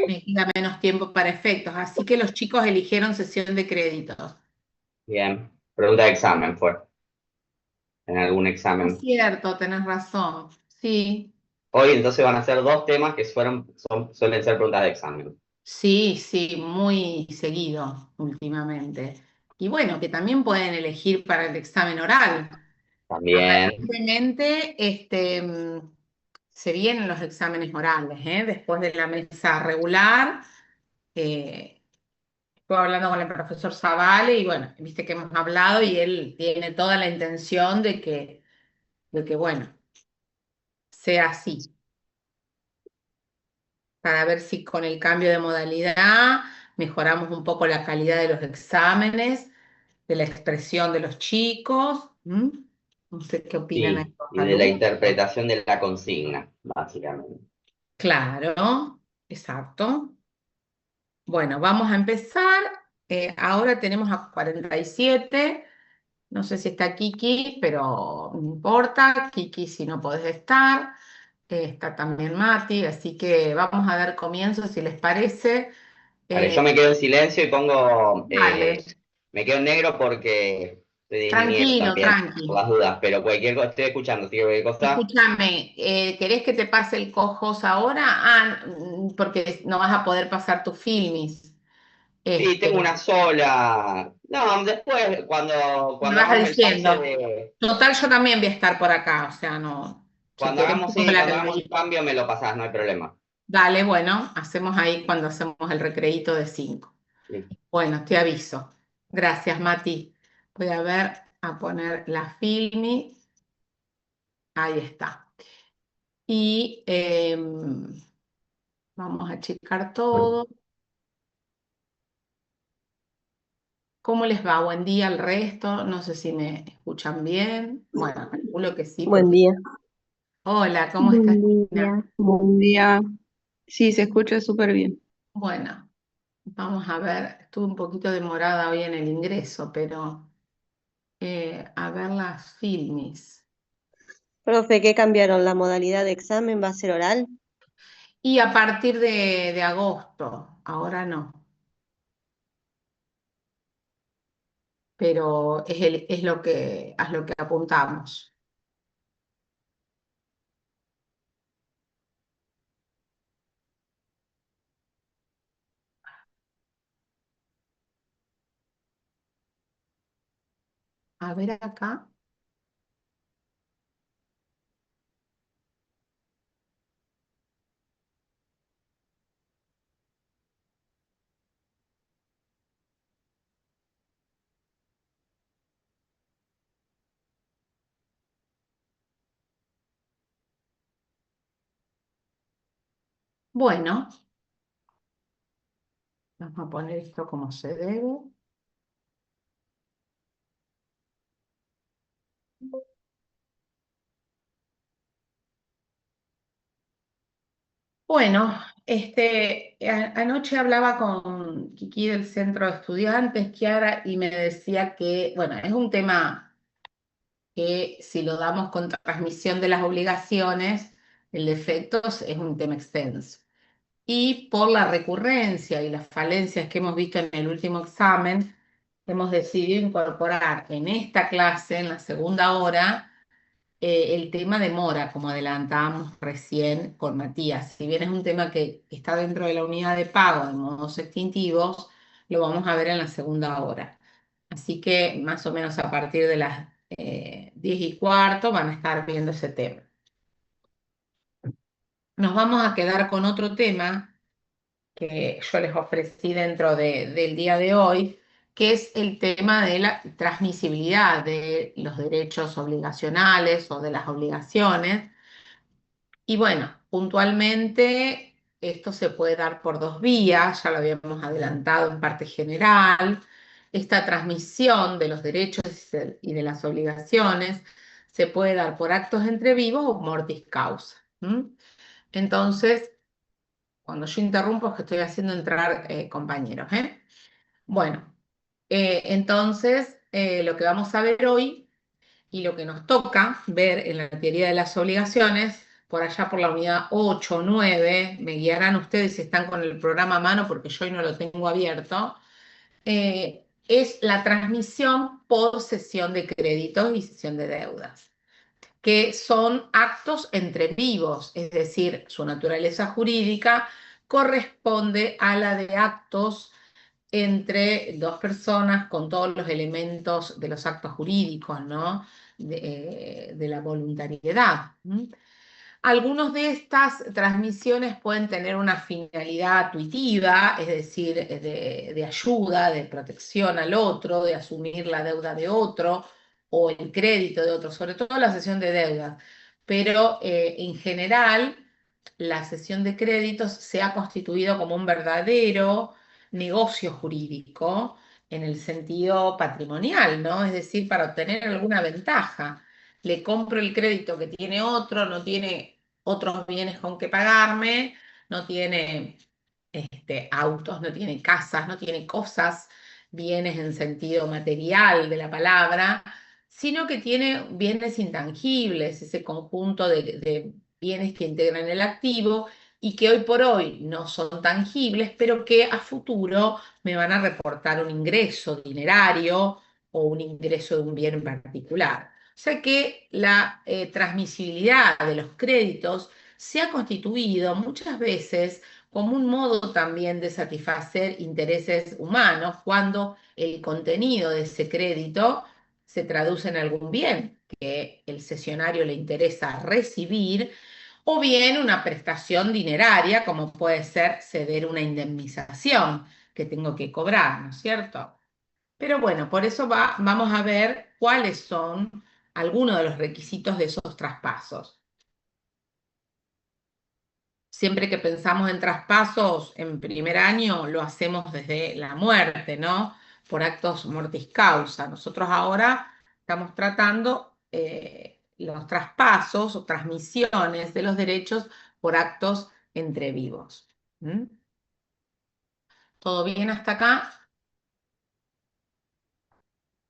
me queda menos tiempo para efectos. Así que los chicos eligieron sesión de créditos. Bien. Pregunta de examen fue, en algún Es examen. cierto, tenés razón. Sí, Hoy entonces van a ser dos temas que suelen ser preguntas de examen. sí, sí, muy seguido últimamente. Y bueno, que también pueden elegir para el examen oral. También. Aparentemente, se vienen los exámenes orales, ¿eh? Después de la mesa regular. Estuve hablando con el profesor Zavale y bueno, viste que hemos hablado y él tiene toda la intención de que bueno, sea así, para ver si con el cambio de modalidad mejoramos un poco la calidad de los exámenes, de la expresión de los chicos. ¿M? No sé qué opinan ahí Sí, los y de la alumnos. interpretación de la consigna, básicamente. Claro, exacto. Bueno, vamos a empezar. Ahora tenemos a 47. No sé si está Kiki, pero no importa. Kiki, si no podés estar. Está también Mati, así que vamos a dar comienzo, si les parece. Vale, yo Eh, me quedo en silencio y Dale, me quedo en negro porque estoy de ingeniero tranquilo, también, tranqui. por las dudas, pero cualquier cosa, estoy escuchando, si cualquier cosa. Escúchame, ¿querés que te pase el cojos ahora? Porque no vas a poder pasar tus filmis. Sí, tengo Este, una sola. No, después, Me cuando vas hagamos el pase diciendo. de, Total, yo también voy a estar por acá, o sea, no. Si cuando querés, hagamos, como sí, la cuando hagamos el que cambio me lo pasás, no hay problema. Dale, bueno, hacemos ahí cuando hacemos el recreíto de 5. Listo. Bueno, te aviso. Gracias, Mati. Voy a ver, a poner la filmi. Ahí está. Y vamos a checar todo. ¿Cómo les va? Buen día al resto. No sé si me escuchan bien. Bueno, calculo que sí, Buen porque... día. Hola, ¿cómo estás, Buen Gina? día. Buen día. Sí, se escucha súper bien. Bueno, vamos a ver. Estuve un poquito demorada hoy en el ingreso, pero a ver las filmis. Profe, ¿qué cambiaron? ¿La modalidad de examen va a ser oral? Y a partir de agosto, ahora no, pero es lo que apuntamos. A ver acá. Bueno, vamos a poner esto como se debe. Bueno, anoche hablaba con Kiki del centro de estudiantes, Kiara, y me decía que, bueno, es un tema que si lo damos con transmisión de las obligaciones, el de efectos es un tema extenso. Y por la recurrencia y las falencias que hemos visto en el último examen, hemos decidido incorporar en esta clase, en la segunda hora, el tema de mora, como adelantábamos recién con Matías. Si bien es un tema que está dentro de la unidad de pago de modos extintivos, lo vamos a ver en la segunda hora. Así que más o menos a partir de las 10:15 van a estar viendo ese tema. Nos vamos a quedar con otro tema que yo les ofrecí del día de hoy, que es el tema de la transmisibilidad de los derechos obligacionales o de las obligaciones. Y bueno, puntualmente esto se puede dar por dos vías, ya lo habíamos adelantado en parte general. Esta transmisión de los derechos y de las obligaciones se puede dar por actos entre vivos o mortis causa. Entonces, cuando yo interrumpo es que estoy haciendo entrar compañeros, ¿eh? Bueno, entonces lo que vamos a ver hoy y lo que nos toca ver en la teoría de las obligaciones por allá por la unidad 8 o 9, me guiarán ustedes si están con el programa a mano porque yo hoy no lo tengo abierto, es la transmisión por cesión de créditos y cesión de deudas, que son actos entre vivos, es decir, su naturaleza jurídica corresponde a la de actos entre dos personas con todos los elementos de los actos jurídicos, ¿no? De la voluntariedad. Algunas de estas transmisiones pueden tener una finalidad tuitiva, es decir, de ayuda, de protección al otro, de asumir la deuda de otro o el crédito de otro, sobre todo la cesión de deudas. Pero en general, la cesión de créditos se ha constituido como un verdadero negocio jurídico en el sentido patrimonial, ¿no? Es decir, para obtener alguna ventaja. Le compro el crédito que tiene otro, no tiene otros bienes con que pagarme, no tiene autos, no tiene casas, no tiene cosas, bienes en sentido material de la palabra, sino que tiene bienes intangibles, ese conjunto de bienes que integran el activo y que hoy por hoy no son tangibles, pero que a futuro me van a reportar un ingreso dinerario o un ingreso de un bien en particular. O sea que la transmisibilidad de los créditos se ha constituido muchas veces como un modo también de satisfacer intereses humanos cuando el contenido de ese crédito se traduce en algún bien que el cesionario le interesa recibir, o bien una prestación dineraria, como puede ser ceder una indemnización que tengo que cobrar, ¿no es cierto? Pero bueno, por eso vamos a ver cuáles son algunos de los requisitos de esos traspasos. Siempre que pensamos en traspasos en primer año, lo hacemos desde la muerte, ¿no? Por actos mortis causa. Nosotros ahora estamos tratando los traspasos o transmisiones de los derechos por actos entre vivos. ¿Mm? ¿Todo bien hasta acá?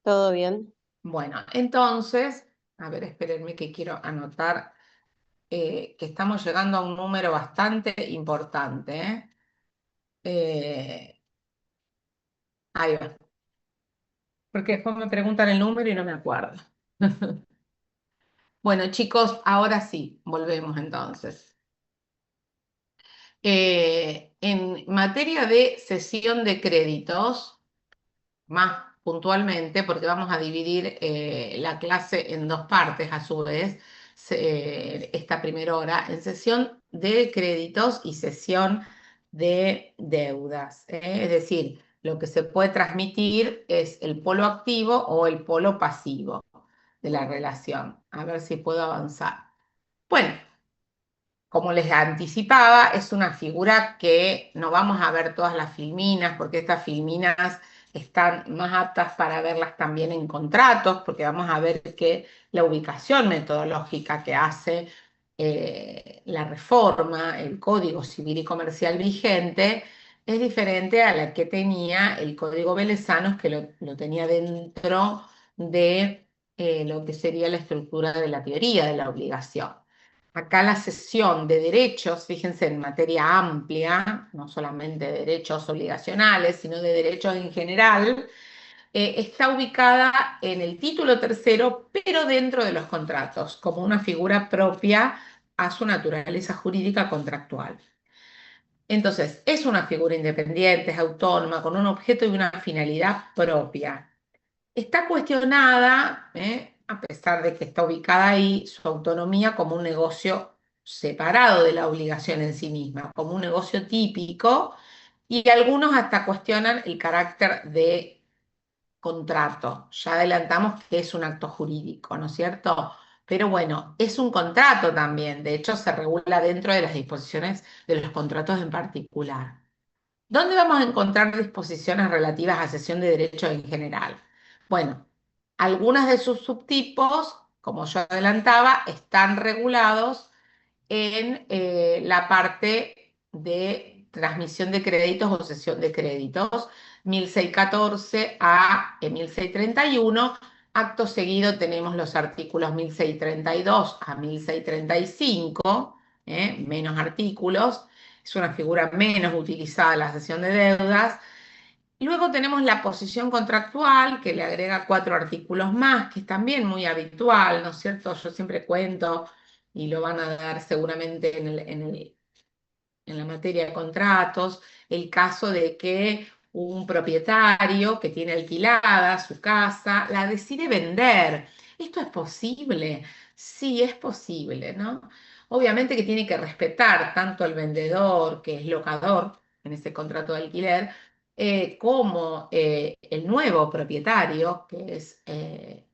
¿Todo bien? Bueno, entonces, a ver, espérenme que quiero anotar que estamos llegando a un número bastante importante. Ahí va. Porque después me preguntan el número y no me acuerdo. Bueno, chicos, ahora sí, volvemos entonces. En materia de cesión de créditos, más puntualmente, porque vamos a dividir la clase en dos partes a su vez, esta primera hora, en cesión de créditos y cesión de deudas. Es decir, lo que se puede transmitir es el polo activo o el polo pasivo de la relación. A ver si puedo avanzar. Bueno, como les anticipaba, es una figura que no vamos a ver todas las filminas, porque estas filminas están más aptas para verlas también en contratos, porque vamos a ver que la ubicación metodológica que hace la reforma, el Código Civil y Comercial vigente, es diferente a la que tenía el Código Velezanos, que lo tenía dentro de lo que sería la estructura de la teoría de la obligación. Acá la cesión de derechos, fíjense, en materia amplia, no solamente de derechos obligacionales, sino de derechos en general, está ubicada en el título tercero, pero dentro de los contratos, como una figura propia a su naturaleza jurídica contractual. Entonces, es una figura independiente, es autónoma, con un objeto y una finalidad propia. Está cuestionada, a pesar de que está ubicada ahí, su autonomía como un negocio separado de la obligación en sí misma, como un negocio típico, y algunos hasta cuestionan el carácter de contrato. Ya adelantamos que es un acto jurídico, ¿no es cierto? Pero bueno, es un contrato también, de hecho se regula dentro de las disposiciones de los contratos en particular. ¿Dónde vamos a encontrar disposiciones relativas a cesión de derechos en general? Bueno, algunas de sus subtipos, como yo adelantaba, están regulados en la parte de transmisión de créditos o cesión de créditos, 1614 a 1631, Acto seguido tenemos los artículos 1632 a 1635, menos artículos, es una figura menos utilizada en la cesión de deudas. Luego tenemos la posición contractual, que le agrega 4 artículos más, que es también muy habitual, ¿no es cierto? Yo siempre cuento, y lo van a dar seguramente en la materia de contratos, el caso de que un propietario que tiene alquilada su casa la decide vender. ¿Esto es posible? Sí, es posible, ¿no? Obviamente que tiene que respetar tanto el vendedor, que es locador en ese contrato de alquiler, como el nuevo propietario, que es eh,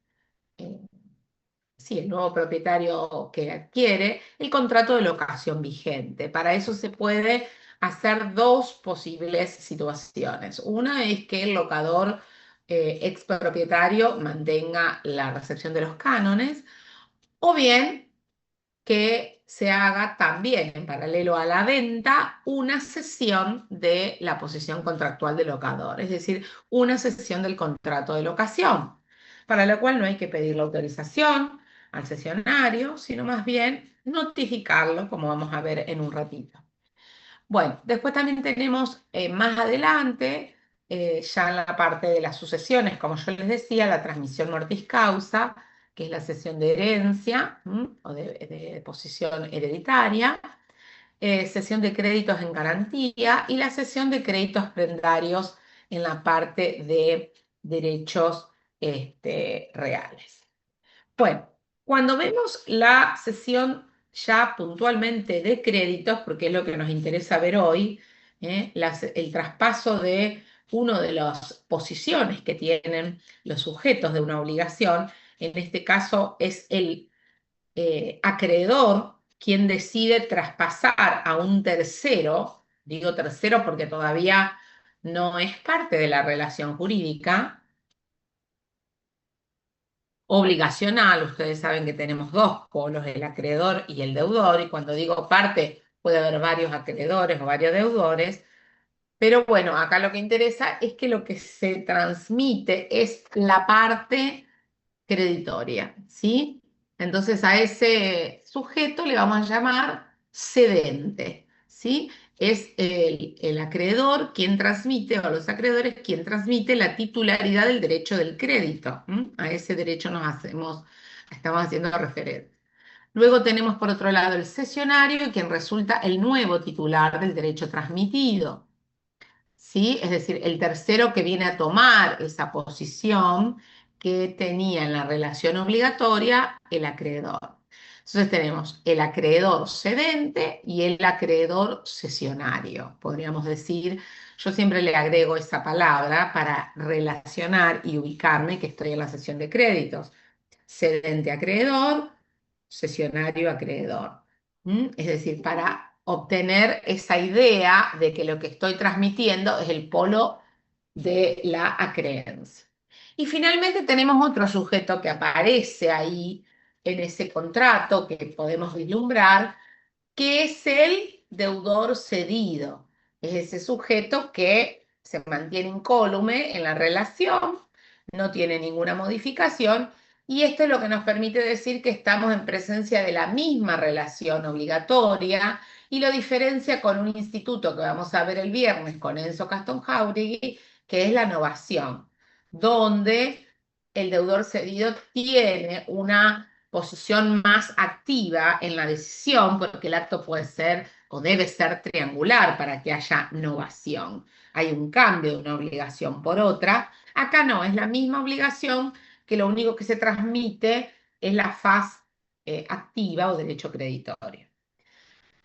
sí, el nuevo propietario que adquiere el contrato de locación vigente. Para eso se puede hacer dos posibles situaciones. Una es que el locador expropietario mantenga la recepción de los cánones, o bien que se haga también en paralelo a la venta una cesión de la posición contractual del locador, es decir, una cesión del contrato de locación, para la cual no hay que pedir la autorización al cesionario, sino más bien notificarlo, como vamos a ver en un ratito. Bueno, después también tenemos más adelante, ya en la parte de las sucesiones, como yo les decía, la transmisión mortis causa, que es la cesión de herencia o de posición hereditaria, cesión de créditos en garantía y la cesión de créditos prendarios en la parte de derechos reales. Bueno, cuando vemos la sesión ya puntualmente de créditos, porque es lo que nos interesa ver hoy, el traspaso de una de las posiciones que tienen los sujetos de una obligación, en este caso es el acreedor quien decide traspasar a un tercero, digo tercero porque todavía no es parte de la relación jurídica, obligacional. Ustedes saben que tenemos dos polos, el acreedor y el deudor, y cuando digo parte puede haber varios acreedores o varios deudores, pero bueno, acá lo que interesa es que lo que se transmite es la parte creditoria, ¿sí? Entonces a ese sujeto le vamos a llamar cedente, ¿sí? Es el acreedor quien transmite, o los acreedores quien transmite la titularidad del derecho del crédito. A ese derecho estamos haciendo referencia. Luego tenemos por otro lado el cesionario, quien resulta el nuevo titular del derecho transmitido. ¿Sí? Es decir, el tercero que viene a tomar esa posición que tenía en la relación obligatoria el acreedor. Entonces tenemos el acreedor cedente y el acreedor cesionario, podríamos decir. Yo siempre le agrego esa palabra para relacionar y ubicarme que estoy en la sesión de créditos. Cedente acreedor, cesionario acreedor. Es decir, para obtener esa idea de que lo que estoy transmitiendo es el polo de la acreencia. Y finalmente tenemos otro sujeto que aparece ahí en ese contrato que podemos vislumbrar, que es el deudor cedido. Es ese sujeto que se mantiene incólume en la relación, no tiene ninguna modificación, y esto es lo que nos permite decir que estamos en presencia de la misma relación obligatoria y lo diferencia con un instituto que vamos a ver el viernes con Enzo Caston Jauregui, que es la novación, donde el deudor cedido tiene una posición más activa en la decisión, porque el acto puede ser o debe ser triangular para que haya novación. Hay un cambio de una obligación por otra. Acá no, es la misma obligación, que lo único que se transmite es la faz activa o derecho creditorio.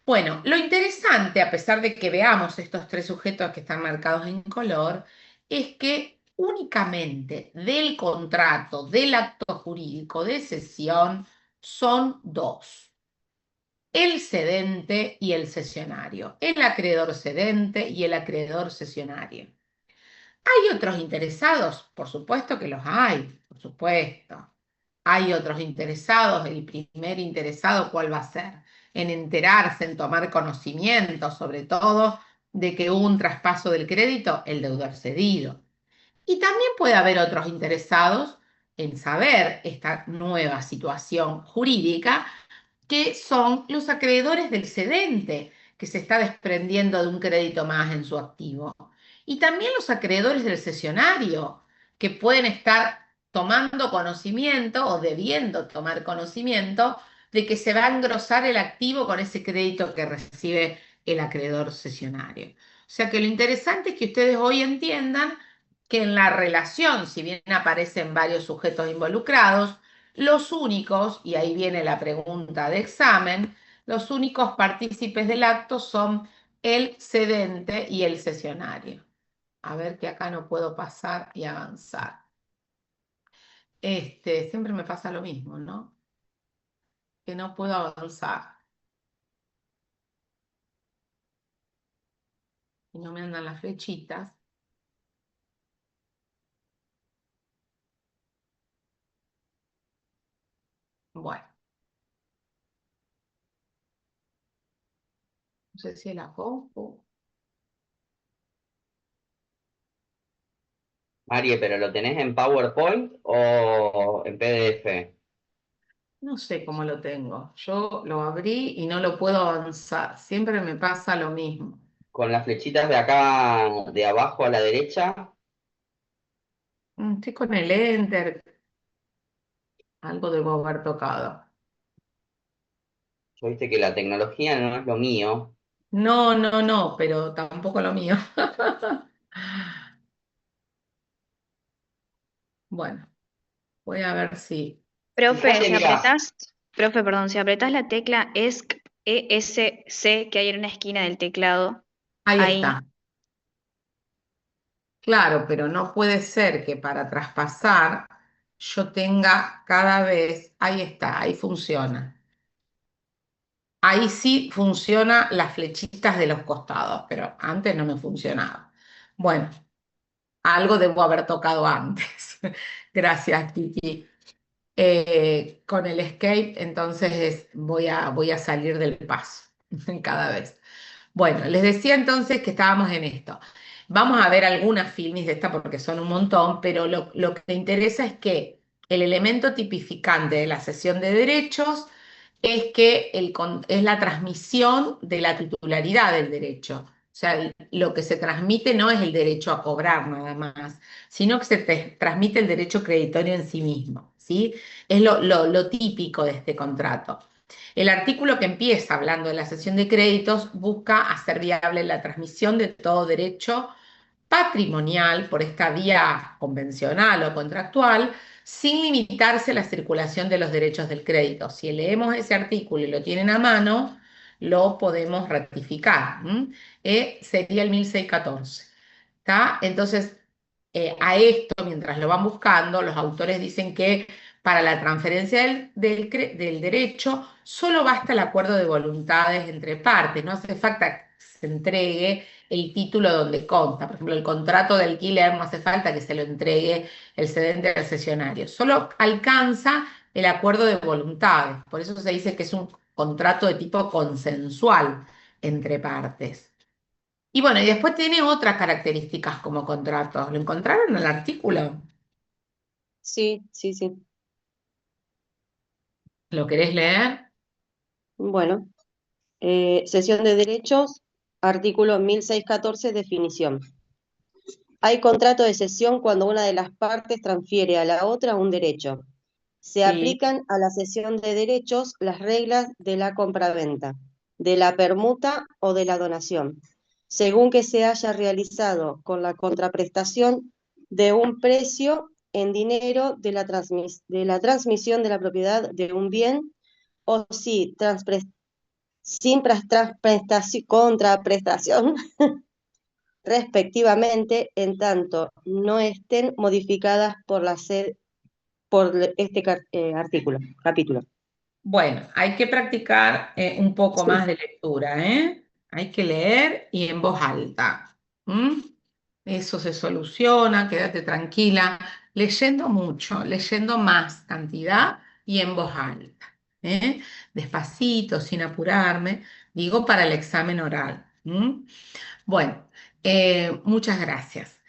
Bueno, lo interesante, a pesar de que veamos estos tres sujetos que están marcados en color, es que únicamente del contrato, del acto jurídico de cesión, son dos: el cedente y el cesionario, el acreedor cedente y el acreedor cesionario. ¿Hay otros interesados? Por supuesto que los hay, por supuesto. Hay otros interesados. El primer interesado, ¿cuál va a ser? En enterarse, en tomar conocimiento, sobre todo, de que hubo un traspaso del crédito, el deudor cedido. Y también puede haber otros interesados en saber esta nueva situación jurídica, que son los acreedores del cedente, que se está desprendiendo de un crédito más en su activo. Y también los acreedores del cesionario, que pueden estar tomando conocimiento o debiendo tomar conocimiento de que se va a engrosar el activo con ese crédito que recibe el acreedor cesionario. O sea que lo interesante es que ustedes hoy entiendan que en la relación, si bien aparecen varios sujetos involucrados, los únicos, y ahí viene la pregunta de examen, los únicos partícipes del acto son el cedente y el cesionario. A ver que acá no puedo pasar y avanzar. Siempre me pasa lo mismo, ¿no? Que no puedo avanzar y no me andan las flechitas. Bueno, no sé si es la compu. Marie, ¿pero lo tenés en PowerPoint o en PDF? No sé cómo lo tengo. Yo lo abrí y no lo puedo avanzar. Siempre me pasa lo mismo. Con las flechitas de acá, de abajo a la derecha, Estoy con el Enter. Algo debo haber tocado. yo viste que la tecnología no es lo mío. No, no, no, pero tampoco lo mío. Bueno, voy a ver si. Profe, Fíjate, mirá, profe, perdón, si apretás la tecla ESC que hay en una esquina del teclado, Ahí ahí, está. Claro, pero no puede ser que para traspasar yo tenga cada vez. Ahí está, ahí funciona. Ahí sí funciona las flechitas de los costados, pero antes no me funcionaba. Bueno, algo debo haber tocado antes. Gracias, Kiki. Con el escape, entonces voy a salir del paso cada vez. Bueno, les decía entonces que estábamos en esto. Vamos a ver algunas filmis de esta porque son un montón, pero lo que me interesa es que el elemento tipificante de la cesión de derechos es que es la transmisión de la titularidad del derecho. O sea, lo que se transmite no es el derecho a cobrar nada más, sino que se transmite el derecho creditorio en sí mismo, ¿sí? Es lo típico de este contrato. El artículo que empieza hablando de la cesión de créditos busca hacer viable la transmisión de todo derecho patrimonial por esta vía convencional o contractual, sin limitarse a la circulación de los derechos del crédito. Si leemos ese artículo y lo tienen a mano, lo podemos ratificar. Sería el 1614. ¿Está? Entonces, a esto, mientras lo van buscando, los autores dicen que para la transferencia del derecho solo basta el acuerdo de voluntades entre partes, no hace falta que se entregue el título donde consta. Por ejemplo, el contrato de alquiler no hace falta que se lo entregue el cedente al cesionario, solo alcanza el acuerdo de voluntades. Por eso se dice que es un contrato de tipo consensual entre partes. Y bueno, y después tiene otras características como contrato. ¿Lo encontraron en el artículo? Sí, sí, sí. ¿Lo querés leer? Bueno, sesión de derechos, artículo 1614, definición. Hay contrato de cesión cuando una de las partes transfiere a la otra un derecho. Se Sí. aplican a la cesión de derechos las reglas de la compraventa, de la permuta o de la donación, según que se haya realizado con la contraprestación de un precio en dinero de la transmisión de la propiedad de un bien o si sin contraprestación respectivamente, en tanto no estén modificadas por este artículo, capítulo. Bueno, hay que practicar un poco Sí. más de lectura, ¿eh? Hay que leer y en voz alta. ¿M? Eso se soluciona, quédate tranquila, leyendo mucho, leyendo más cantidad y en voz alta, ¿eh? Despacito, sin apurarme, digo para el examen oral. Bueno, muchas gracias.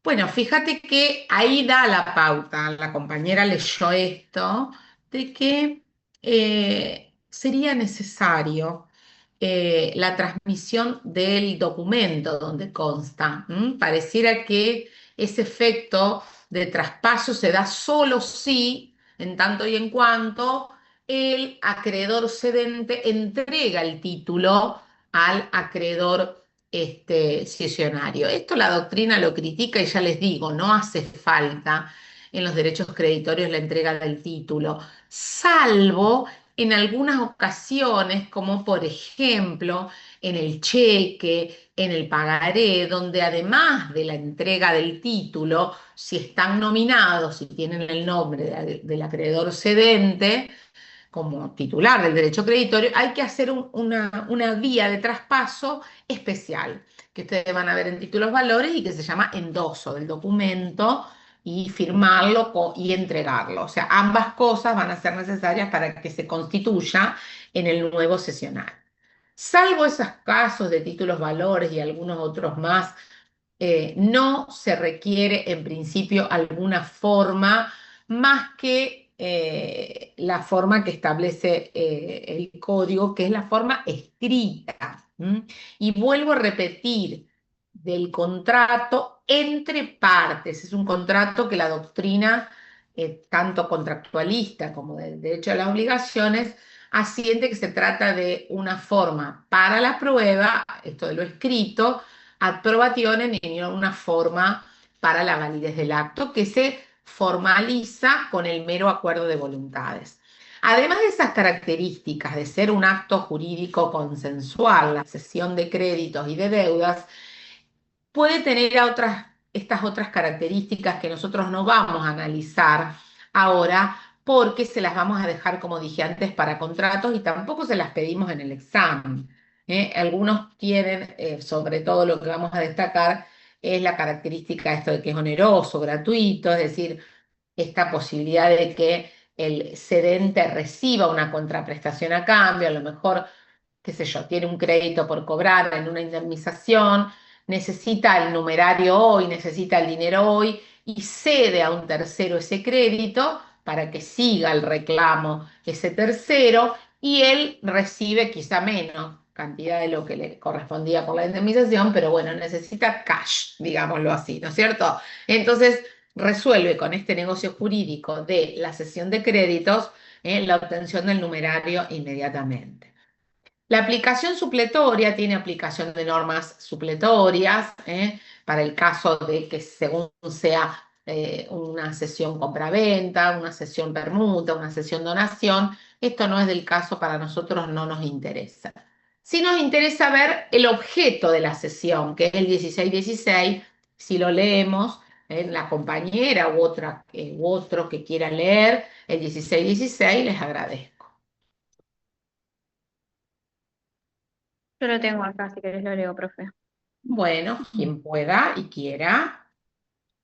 Bueno, fíjate que ahí da la pauta, la compañera leyó esto, de que sería necesario la transmisión del documento donde consta. Pareciera que ese efecto de traspaso se da solo si, en tanto y en cuanto, el acreedor cedente entrega el título al acreedor cesionario. Esto la doctrina lo critica y ya les digo, no hace falta en los derechos creditorios la entrega del título, salvo en algunas ocasiones, como por ejemplo en el cheque, en el pagaré, donde además de la entrega del título, si están nominados, si tienen el nombre del acreedor cedente, como titular del derecho creditorio, hay que hacer una vía de traspaso especial, que ustedes van a ver en títulos valores y que se llama endoso del documento y firmarlo y entregarlo. O sea, ambas cosas van a ser necesarias para que se constituya en el nuevo sesionario. Salvo esos casos de títulos valores y algunos otros más, no se requiere en principio alguna forma más que la forma que establece el código, que es la forma escrita. Y vuelvo a repetir, del contrato entre partes. Es un contrato que la doctrina, tanto contractualista como del derecho a las obligaciones, asiente que se trata de una forma para la prueba, esto de lo escrito, ad probationem, y una forma para la validez del acto que se formaliza con el mero acuerdo de voluntades. Además de esas características de ser un acto jurídico consensual, la cesión de créditos y de deudas, puede tener estas otras características que nosotros no vamos a analizar ahora porque se las vamos a dejar, como dije antes, para contratos y tampoco se las pedimos en el examen. Algunos tienen, sobre todo lo que vamos a destacar, es la característica esto de que es oneroso, gratuito, es decir, esta posibilidad de que el cedente reciba una contraprestación a cambio, a lo mejor qué sé yo, tiene un crédito por cobrar en una indemnización, necesita el numerario hoy, necesita el dinero hoy y cede a un tercero ese crédito para que siga el reclamo ese tercero y él recibe quizá menos cantidad de lo que le correspondía por la indemnización, pero bueno, necesita cash, digámoslo así, ¿no es cierto? Entonces resuelve con este negocio jurídico de la cesión de créditos la obtención del numerario inmediatamente. La aplicación supletoria tiene aplicación de normas supletorias, para el caso de que según sea una sesión compraventa, una sesión permuta, una sesión donación. Esto no es del caso, para nosotros no nos interesa. Sí nos interesa ver el objeto de la sesión, que es el 1616, si lo leemos, la compañera u otro que quiera leer el 1616, les agradezco. Yo lo tengo acá, si querés lo leo, profe. Bueno, quien pueda y quiera.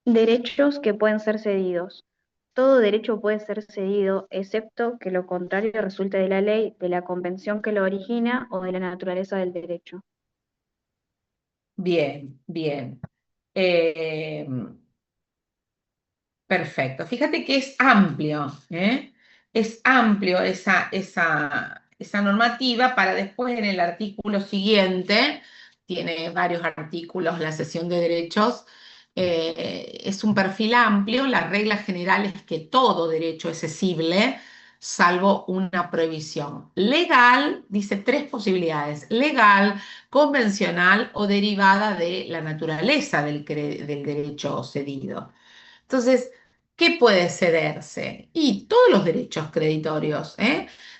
Derechos que pueden ser cedidos. Todo derecho puede ser cedido, excepto que lo contrario resulte de la ley, de la convención que lo origina o de la naturaleza del derecho. Bien, bien. Eh, Perfecto. Fíjate que es amplio, ¿eh? Es amplio esa normativa para después en el artículo siguiente, tiene varios artículos, la sesión de derechos, es un perfil amplio, la regla general es que todo derecho es cesible, salvo una prohibición. Legal, dice tres posibilidades, legal, convencional o derivada de la naturaleza del derecho cedido. Entonces, ¿qué puede cederse? Y todos los derechos creditorios,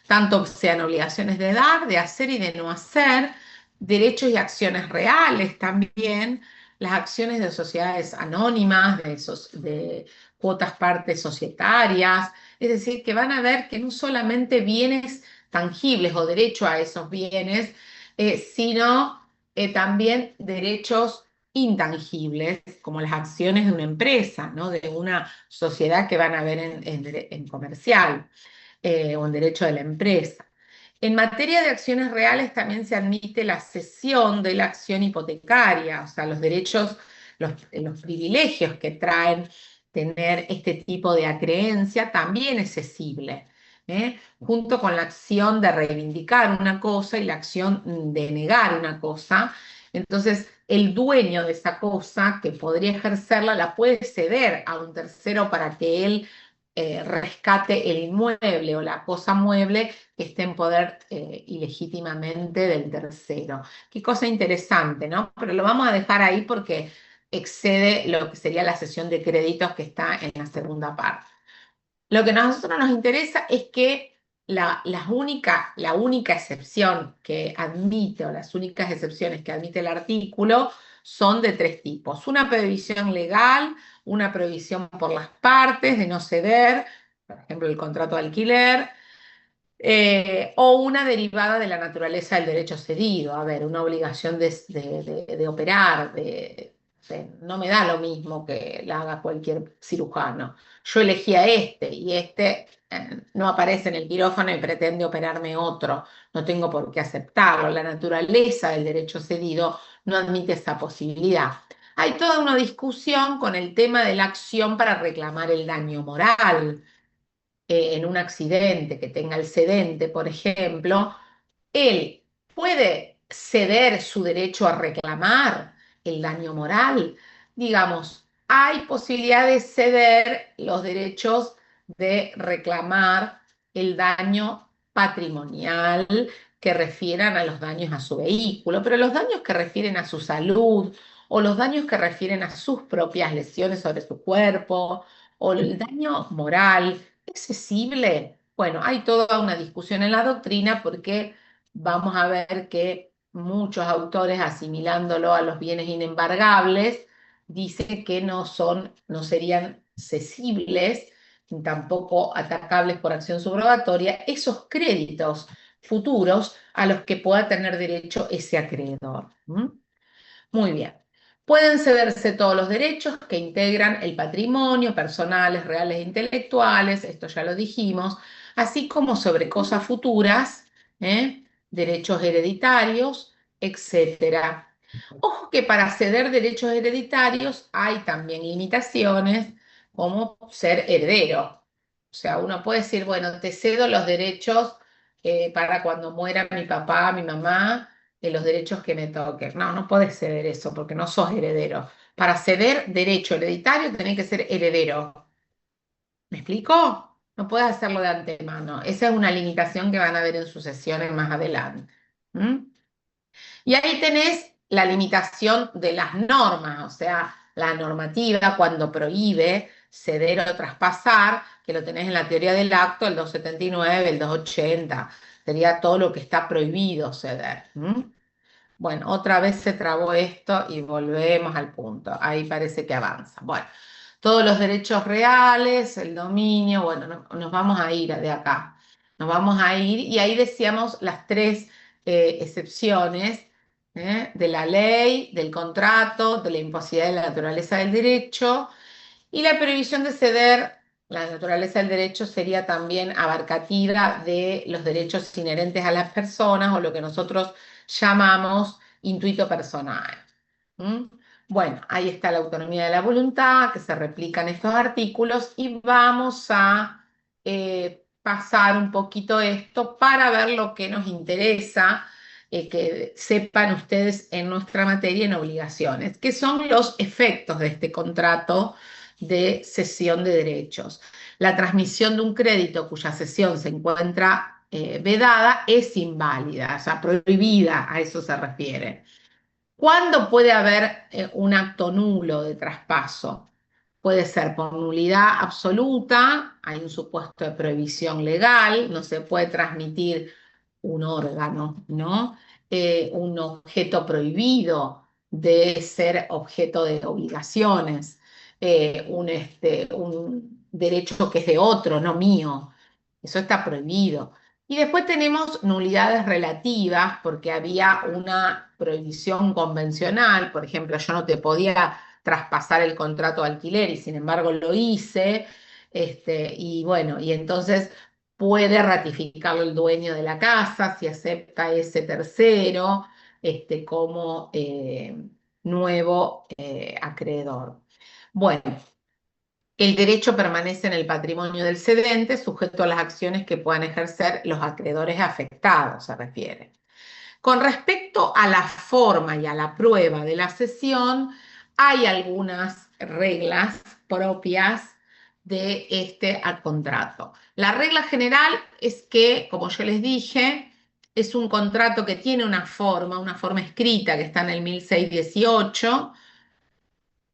tanto sean obligaciones de dar, de hacer y de no hacer, derechos y acciones reales también, las acciones de sociedades anónimas, de cuotas partes societarias, es decir, que van a ver que no solamente bienes tangibles o derecho a esos bienes, sino también derechos intangibles, como las acciones de una empresa, ¿no? De una sociedad que van a ver en comercial o en derecho de la empresa. En materia de acciones reales también se admite la cesión de la acción hipotecaria, o sea, los derechos los privilegios que traen tener este tipo de acreencia, también es cesible, junto con la acción de reivindicar una cosa y la acción de negar una cosa. Entonces, el dueño de esa cosa que podría ejercerla la puede ceder a un tercero para que él rescate el inmueble o la cosa mueble que esté en poder ilegítimamente del tercero. Qué cosa interesante, ¿no? Pero lo vamos a dejar ahí porque excede lo que sería la cesión de créditos que está en la segunda parte. Lo que a nosotros nos interesa es que la única excepción que admite, o las únicas excepciones que admite el artículo, son de tres tipos. Una prohibición legal, una prohibición por las partes de no ceder, por ejemplo, el contrato de alquiler, o una derivada de la naturaleza del derecho cedido. A ver, una obligación de operar, no me da lo mismo que la haga cualquier cirujano. Yo elegí a este y este no aparece en el quirófano y pretende operarme otro. No tengo por qué aceptarlo. La naturaleza del derecho cedido no admite esa posibilidad. Hay toda una discusión con el tema de la acción para reclamar el daño moral en un accidente que tenga el cedente, por ejemplo, él puede ceder su derecho a reclamar el daño moral. Digamos, hay posibilidad de ceder los derechos de reclamar el daño patrimonial que refieran a los daños a su vehículo, pero los daños que refieren a su salud o los daños que refieren a sus propias lesiones sobre su cuerpo o el daño moral accesible. Bueno, hay toda una discusión en la doctrina porque vamos a ver que muchos autores, asimilándolo a los bienes inembargables, dicen que no serían cesibles, ni tampoco atacables por acción subrogatoria, esos créditos futuros a los que pueda tener derecho ese acreedor. Muy bien. Pueden cederse todos los derechos que integran el patrimonio, personales, reales e intelectuales, esto ya lo dijimos, así como sobre cosas futuras, derechos hereditarios, etcétera. Ojo que para ceder derechos hereditarios hay también limitaciones, como ser heredero. O sea, uno puede decir, bueno, te cedo los derechos para cuando muera mi papá, mi mamá, los derechos que me toquen. No, no podés ceder eso porque no sos heredero. Para ceder derecho hereditario tenés que ser heredero. ¿Me explico? No puedes hacerlo de antemano. Esa es una limitación que van a ver en sucesiones más adelante. ¿Mm? Y ahí tenés la limitación de las normas, o sea, la normativa cuando prohíbe ceder o traspasar, que lo tenés en la teoría del acto, el 279, el 280, sería todo lo que está prohibido ceder. Bueno, otra vez se trabó esto y volvemos al punto. Ahí parece que avanza. Bueno, todos los derechos reales, el dominio, bueno, nos vamos a ir de acá. Nos vamos a ir y ahí decíamos las tres excepciones de la ley, del contrato, de la imposibilidad de la naturaleza del derecho y la prohibición de ceder. La naturaleza del derecho sería también abarcativa de los derechos inherentes a las personas o lo que nosotros llamamos intuito personal. ¿Mm? Bueno, ahí está la autonomía de la voluntad que se replica en estos artículos y vamos a pasar un poquito esto para ver lo que nos interesa que sepan ustedes en nuestra materia en obligaciones, que son los efectos de este contrato de cesión de derechos. La transmisión de un crédito cuya cesión se encuentra vedada es inválida, o sea, prohibida, a eso se refiere. ¿Cuándo puede haber un acto nulo de traspaso? Puede ser por nulidad absoluta, hay un supuesto de prohibición legal, no se puede transmitir un órgano, ¿no? Un objeto prohibido de ser objeto de obligaciones, un derecho que es de otro, no mío. Eso está prohibido. Y después tenemos nulidades relativas, porque había una prohibición convencional, por ejemplo, yo no te podía traspasar el contrato de alquiler y sin embargo lo hice, y bueno, y entonces puede ratificarlo el dueño de la casa si acepta ese tercero como nuevo acreedor. Bueno, el derecho permanece en el patrimonio del cedente, sujeto a las acciones que puedan ejercer los acreedores afectados, se refiere. Con respecto a la forma y a la prueba de la cesión, hay algunas reglas propias de este contrato. La regla general es que, como yo les dije, es un contrato que tiene una forma escrita que está en el 1618,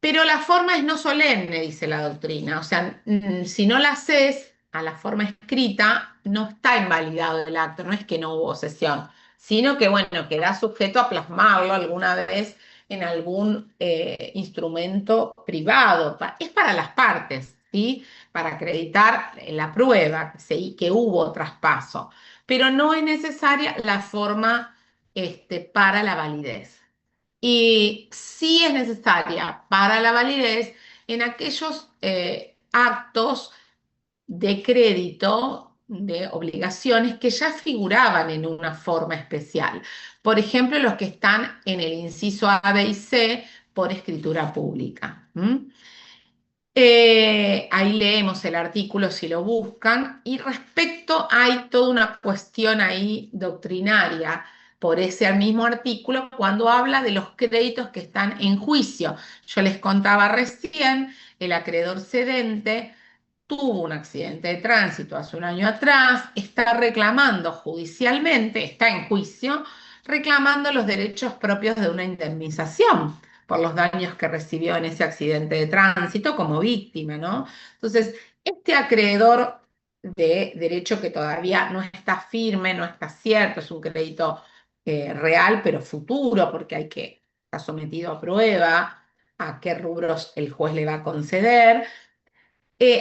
pero la forma es no solemne, dice la doctrina. O sea, si no la haces a la forma escrita, no está invalidado el acto, no es que no hubo sesión, sino que, bueno, queda sujeto a plasmarlo alguna vez en algún instrumento privado. Es para las partes, ¿sí? Para acreditar la prueba que hubo traspaso, pero no es necesaria la forma para la validez. Y sí es necesaria para la validez en aquellos actos de crédito, de obligaciones que ya figuraban en una forma especial. Por ejemplo, los que están en el inciso A, B y C por escritura pública. Ahí leemos el artículo si lo buscan, y respecto hay toda una cuestión ahí doctrinaria por ese mismo artículo cuando habla de los créditos que están en juicio. Yo les contaba recién, el acreedor cedente tuvo un accidente de tránsito hace un año atrás, está reclamando judicialmente, está en juicio, reclamando los derechos propios de una indemnización por los daños que recibió en ese accidente de tránsito como víctima, ¿no? Entonces, este acreedor de derecho que todavía no está firme, no está cierto, es un crédito real, pero futuro, porque está sometido a prueba a qué rubros el juez le va a conceder.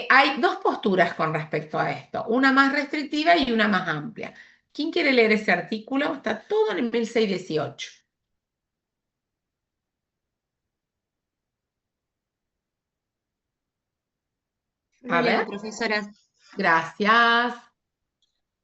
Hay dos posturas con respecto a esto, una más restrictiva y una más amplia. ¿Quién quiere leer ese artículo? Está todo en el 1618. A Leo, ver, profesora. gracias.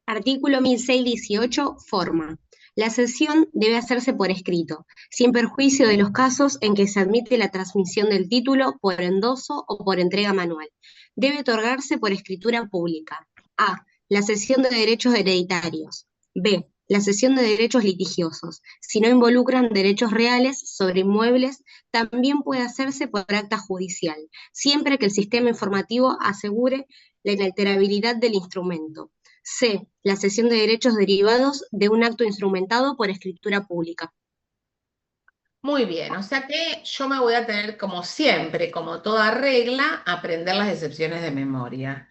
Artículo 1618, forma. La cesión debe hacerse por escrito, sin perjuicio de los casos en que se admite la transmisión del título por endoso o por entrega manual. Debe otorgarse por escritura pública. A. La cesión de derechos hereditarios. B. La cesión de derechos litigiosos. Si no involucran derechos reales sobre inmuebles, también puede hacerse por acta judicial, siempre que el sistema informativo asegure la inalterabilidad del instrumento. C. La cesión de derechos derivados de un acto instrumentado por escritura pública. Muy bien, o sea que yo me voy a tener, como siempre, como toda regla, aprender las excepciones de memoria.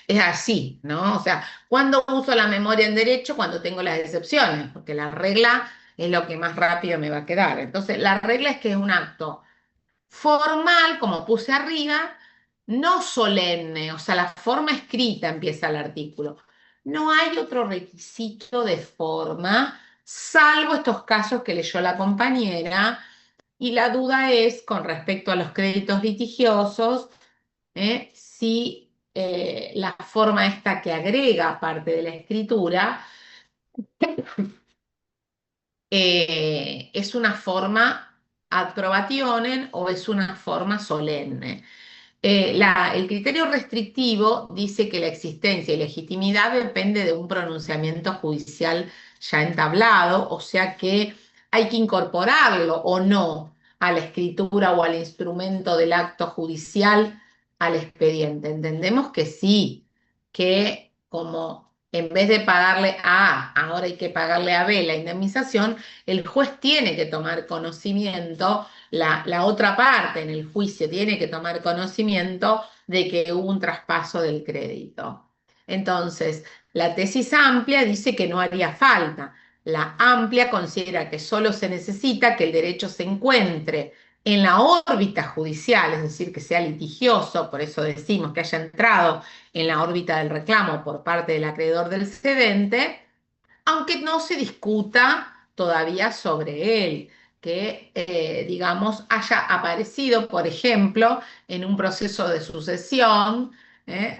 Es así, ¿no? O sea, ¿cuándo uso la memoria en derecho? Cuando tengo las excepciones, porque la regla es lo que más rápido me va a quedar. Entonces, la regla es que es un acto formal, como puse arriba, no solemne, o sea, la forma escrita empieza el artículo. No hay otro requisito de forma, salvo estos casos que leyó la compañera, y la duda es con respecto a los créditos litigiosos, si la forma esta que agrega parte de la escritura es una forma ad probationem o es una forma solemne. El criterio restrictivo dice que la existencia y legitimidad depende de un pronunciamiento judicial ya entablado, o sea que hay que incorporarlo o no a la escritura o al instrumento del acto judicial al expediente. Entendemos que sí, que como en vez de pagarle a A, ahora hay que pagarle a B la indemnización, el juez tiene que tomar conocimiento, la otra parte en el juicio tiene que tomar conocimiento de que hubo un traspaso del crédito. Entonces, la tesis amplia dice que no haría falta. La amplia considera que solo se necesita que el derecho se encuentre en la órbita judicial, es decir, que sea litigioso, por eso decimos que haya entrado en la órbita del reclamo por parte del acreedor del cedente, aunque no se discuta todavía sobre él, que, digamos, haya aparecido, por ejemplo, en un proceso de sucesión,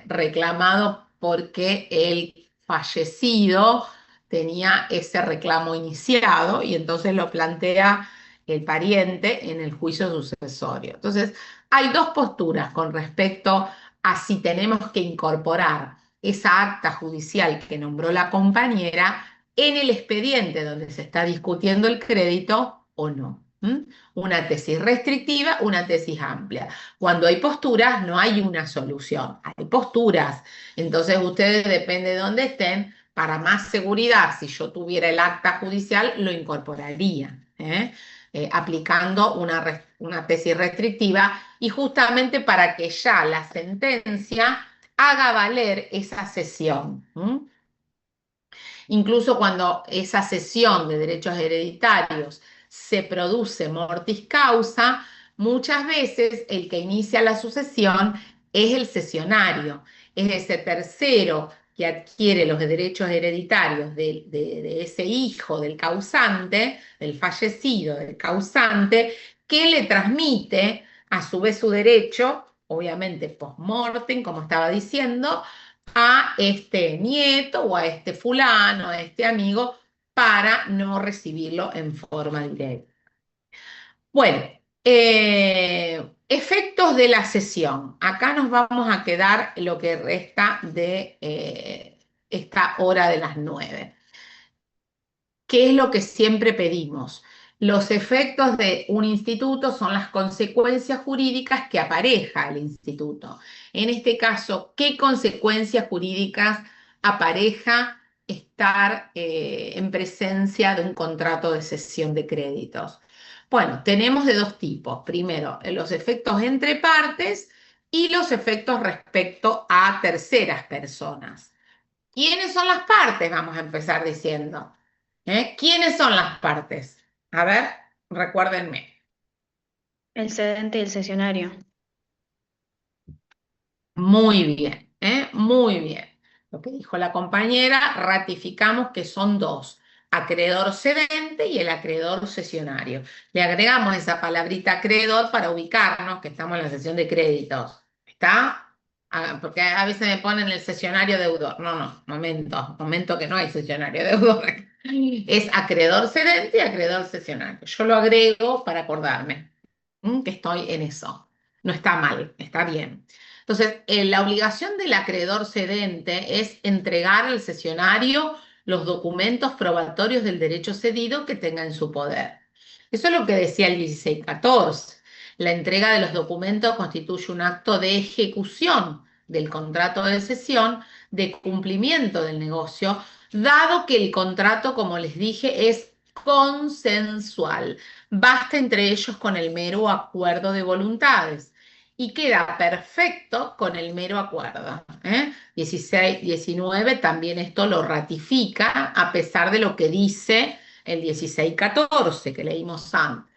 reclamado porque el fallecido tenía ese reclamo iniciado y entonces lo plantea el pariente en el juicio sucesorio. Entonces, hay dos posturas con respecto a si tenemos que incorporar esa acta judicial que nombró la compañera en el expediente donde se está discutiendo el crédito o no. Una tesis restrictiva, una tesis amplia. Cuando hay posturas, no hay una solución, hay posturas. Entonces, ustedes, depende de dónde estén, para más seguridad, si yo tuviera el acta judicial, lo incorporaría, aplicando una tesis restrictiva y justamente para que ya la sentencia haga valer esa cesión. Incluso cuando esa cesión de derechos hereditarios se produce mortis causa, muchas veces el que inicia la sucesión es el cesionario, es ese tercero que adquiere los derechos hereditarios de ese hijo del causante, del fallecido, del causante, que le transmite a su vez su derecho, obviamente post-mortem, como estaba diciendo, a este nieto o a este fulano, a este amigo, para no recibirlo en forma directa. Bueno, efectos de la sesión. Acá nos vamos a quedar lo que resta de esta hora de las 9. ¿Qué es lo que siempre pedimos? Los efectos de un instituto son las consecuencias jurídicas que apareja el instituto. En este caso, ¿qué consecuencias jurídicas apareja estar en presencia de un contrato de cesión de créditos? Bueno, tenemos de dos tipos. Primero, los efectos entre partes y los efectos respecto a terceras personas. ¿Quiénes son las partes? Vamos a empezar diciendo. ¿Quiénes son las partes? A ver, recuérdenme. El cedente y el cesionario. Muy bien, muy bien. Lo que dijo la compañera, ratificamos que son dos, acreedor cedente y el acreedor cesionario. Le agregamos esa palabrita acreedor para ubicarnos, que estamos en la sesión de créditos. ¿Está? Porque a veces me ponen el cesionario deudor. No, no, momento que no hay cesionario deudor. Es acreedor cedente y acreedor cesionario. Yo lo agrego para acordarme que estoy en eso. No está mal, está bien. Entonces, la obligación del acreedor cedente es entregar al cesionario los documentos probatorios del derecho cedido que tenga en su poder. Eso es lo que decía el 1614. La entrega de los documentos constituye un acto de ejecución del contrato de cesión, de cumplimiento del negocio, dado que el contrato, como les dije, es consensual. Basta entre ellos con el mero acuerdo de voluntades y queda perfecto con el mero acuerdo. 16, 19 también esto lo ratifica a pesar de lo que dice el 1614 que leímos antes.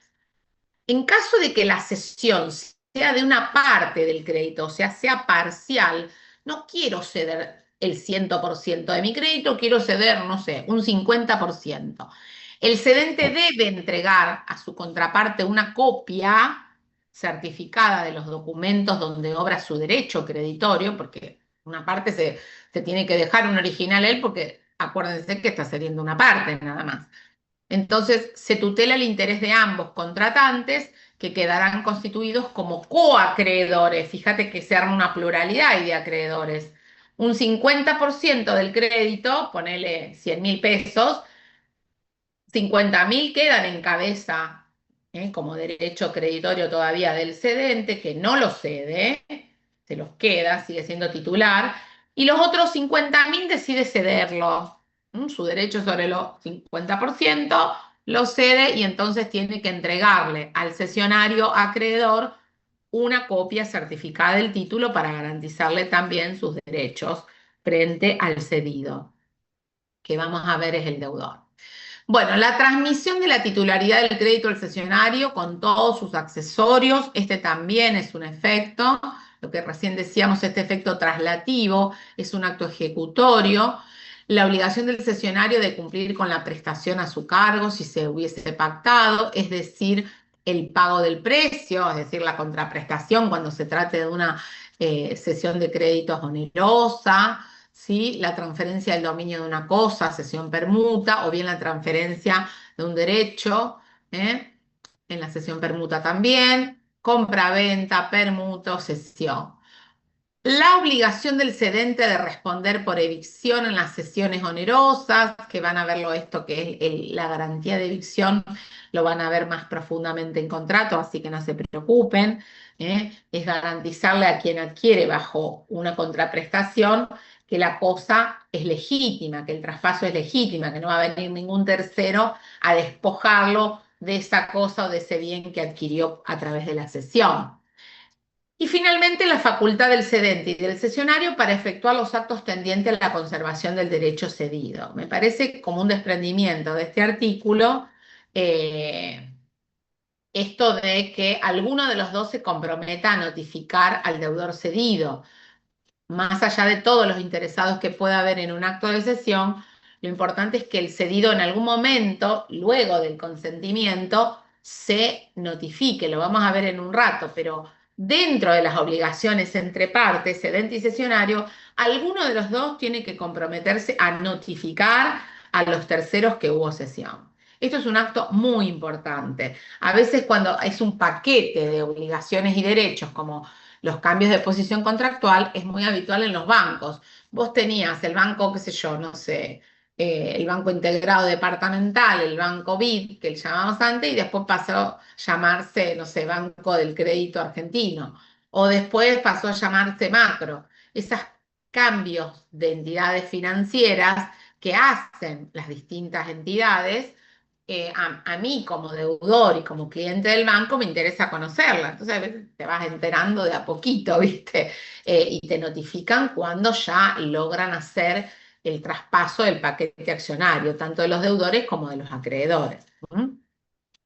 En caso de que la cesión sea de una parte del crédito, o sea parcial, no quiero ceder el 100% de mi crédito, quiero ceder, no sé, un 50%. El cedente debe entregar a su contraparte una copia certificada de los documentos donde obra su derecho creditorio, porque una parte se tiene que dejar un original él, porque acuérdense que está cediendo una parte nada más. Entonces, se tutela el interés de ambos contratantes que quedarán constituidos como coacreedores. Fíjate que se arma una pluralidad de acreedores. Un 50% del crédito, ponele 100.000 pesos, 50.000 quedan en cabeza, como derecho creditorio todavía del cedente, que no lo cede, se los queda, sigue siendo titular, y los otros 50.000 decide cederlo. Su derecho sobre los 50% lo cede y entonces tiene que entregarle al cesionario acreedor una copia certificada del título para garantizarle también sus derechos frente al cedido, que vamos a ver es el deudor. Bueno, la transmisión de la titularidad del crédito al cesionario con todos sus accesorios, este también es un efecto, lo que recién decíamos, este efecto traslativo es un acto ejecutorio, la obligación del cesionario de cumplir con la prestación a su cargo si se hubiese pactado, es decir, el pago del precio, es decir, la contraprestación cuando se trate de una cesión de créditos onerosa, ¿sí? La transferencia del dominio de una cosa, cesión permuta, o bien la transferencia de un derecho, en la cesión permuta también, compra-venta, permuta o cesión. La obligación del cedente de responder por evicción en las cesiones onerosas, que van a verlo esto que es la garantía de evicción, lo van a ver más profundamente en contrato, así que no se preocupen. Es garantizarle a quien adquiere bajo una contraprestación que la cosa es legítima, que el traspaso es legítima, que no va a venir ningún tercero a despojarlo de esa cosa o de ese bien que adquirió a través de la cesión. Y finalmente la facultad del cedente y del cesionario para efectuar los actos tendientes a la conservación del derecho cedido. Me parece como un desprendimiento de este artículo esto de que alguno de los dos se comprometa a notificar al deudor cedido. Más allá de todos los interesados que pueda haber en un acto de cesión, lo importante es que el cedido en algún momento, luego del consentimiento, se notifique. Lo vamos a ver en un rato, pero dentro de las obligaciones entre partes, cedente y cesionario, alguno de los dos tiene que comprometerse a notificar a los terceros que hubo cesión. Esto es un acto muy importante. A veces cuando es un paquete de obligaciones y derechos, como los cambios de posición contractual, es muy habitual en los bancos. Vos tenías el banco, qué sé yo, no sé, el Banco Integrado Departamental, el Banco BID, que le llamamos antes, y después pasó a llamarse, no sé, Banco del Crédito Argentino, o después pasó a llamarse Macro. Esos cambios de entidades financieras que hacen las distintas entidades a mí como deudor y como cliente del banco me interesa conocerla. Entonces a veces te vas enterando de a poquito, ¿viste? Y te notifican cuando ya logran hacer el traspaso del paquete accionario, tanto de los deudores como de los acreedores.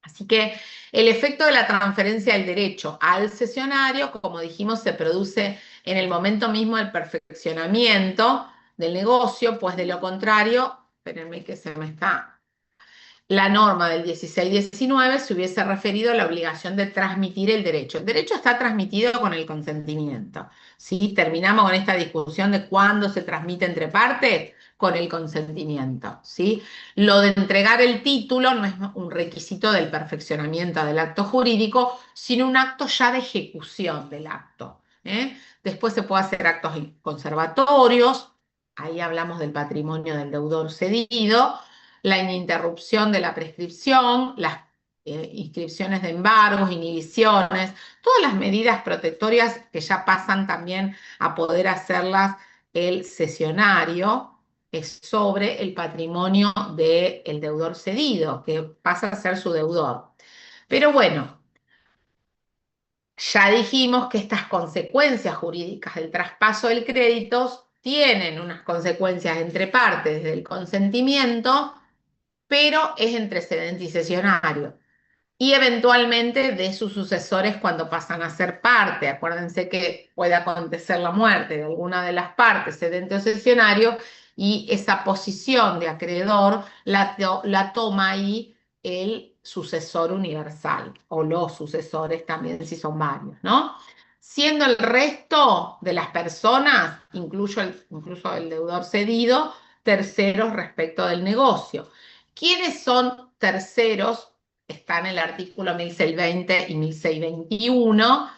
Así que el efecto de la transferencia del derecho al cesionario, como dijimos, se produce en el momento mismo del perfeccionamiento del negocio, pues de lo contrario, espérenme que se me está la norma del 16-19 se hubiese referido a la obligación de transmitir el derecho. El derecho está transmitido con el consentimiento. ¿Sí? Terminamos con esta discusión de cuándo se transmite entre partes, con el consentimiento. ¿Sí? Lo de entregar el título no es un requisito del perfeccionamiento del acto jurídico, sino un acto ya de ejecución del acto. Después se puede hacer actos conservatorios, ahí hablamos del patrimonio del deudor cedido, la ininterrupción de la prescripción, las inscripciones de embargos, inhibiciones, todas las medidas protectorias que ya pasan también a poder hacerlas el cesionario sobre el patrimonio del deudor cedido, que pasa a ser su deudor. Pero bueno, ya dijimos que estas consecuencias jurídicas del traspaso del crédito tienen unas consecuencias entre partes del consentimiento, pero es entre cedente y cesionario. Y eventualmente de sus sucesores cuando pasan a ser parte. Acuérdense que puede acontecer la muerte de alguna de las partes, cedente o cesionario, y esa posición de acreedor la toma ahí el sucesor universal, o los sucesores también si son varios, ¿no? Siendo el resto de las personas, incluso el deudor cedido, terceros respecto del negocio. ¿Quiénes son terceros? Está en el artículo 1620 y 1621,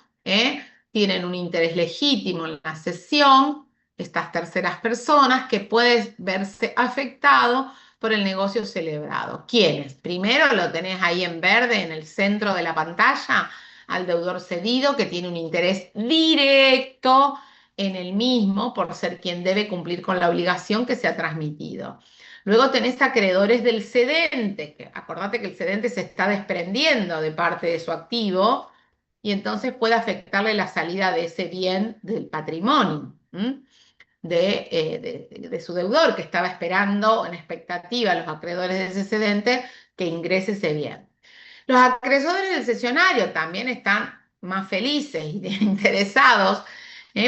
tienen un interés legítimo en la cesión, estas terceras personas, que pueden verse afectado por el negocio celebrado. ¿Quiénes? Primero lo tenés ahí en verde en el centro de la pantalla, al deudor cedido, que tiene un interés directo en el mismo por ser quien debe cumplir con la obligación que se ha transmitido. Luego tenés acreedores del cedente, que acordate que el cedente se está desprendiendo de parte de su activo y entonces puede afectarle la salida de ese bien del patrimonio de su deudor, que estaba esperando en expectativa los acreedores de ese cedente que ingrese ese bien. Los acreedores del cesionario también están más felices y interesados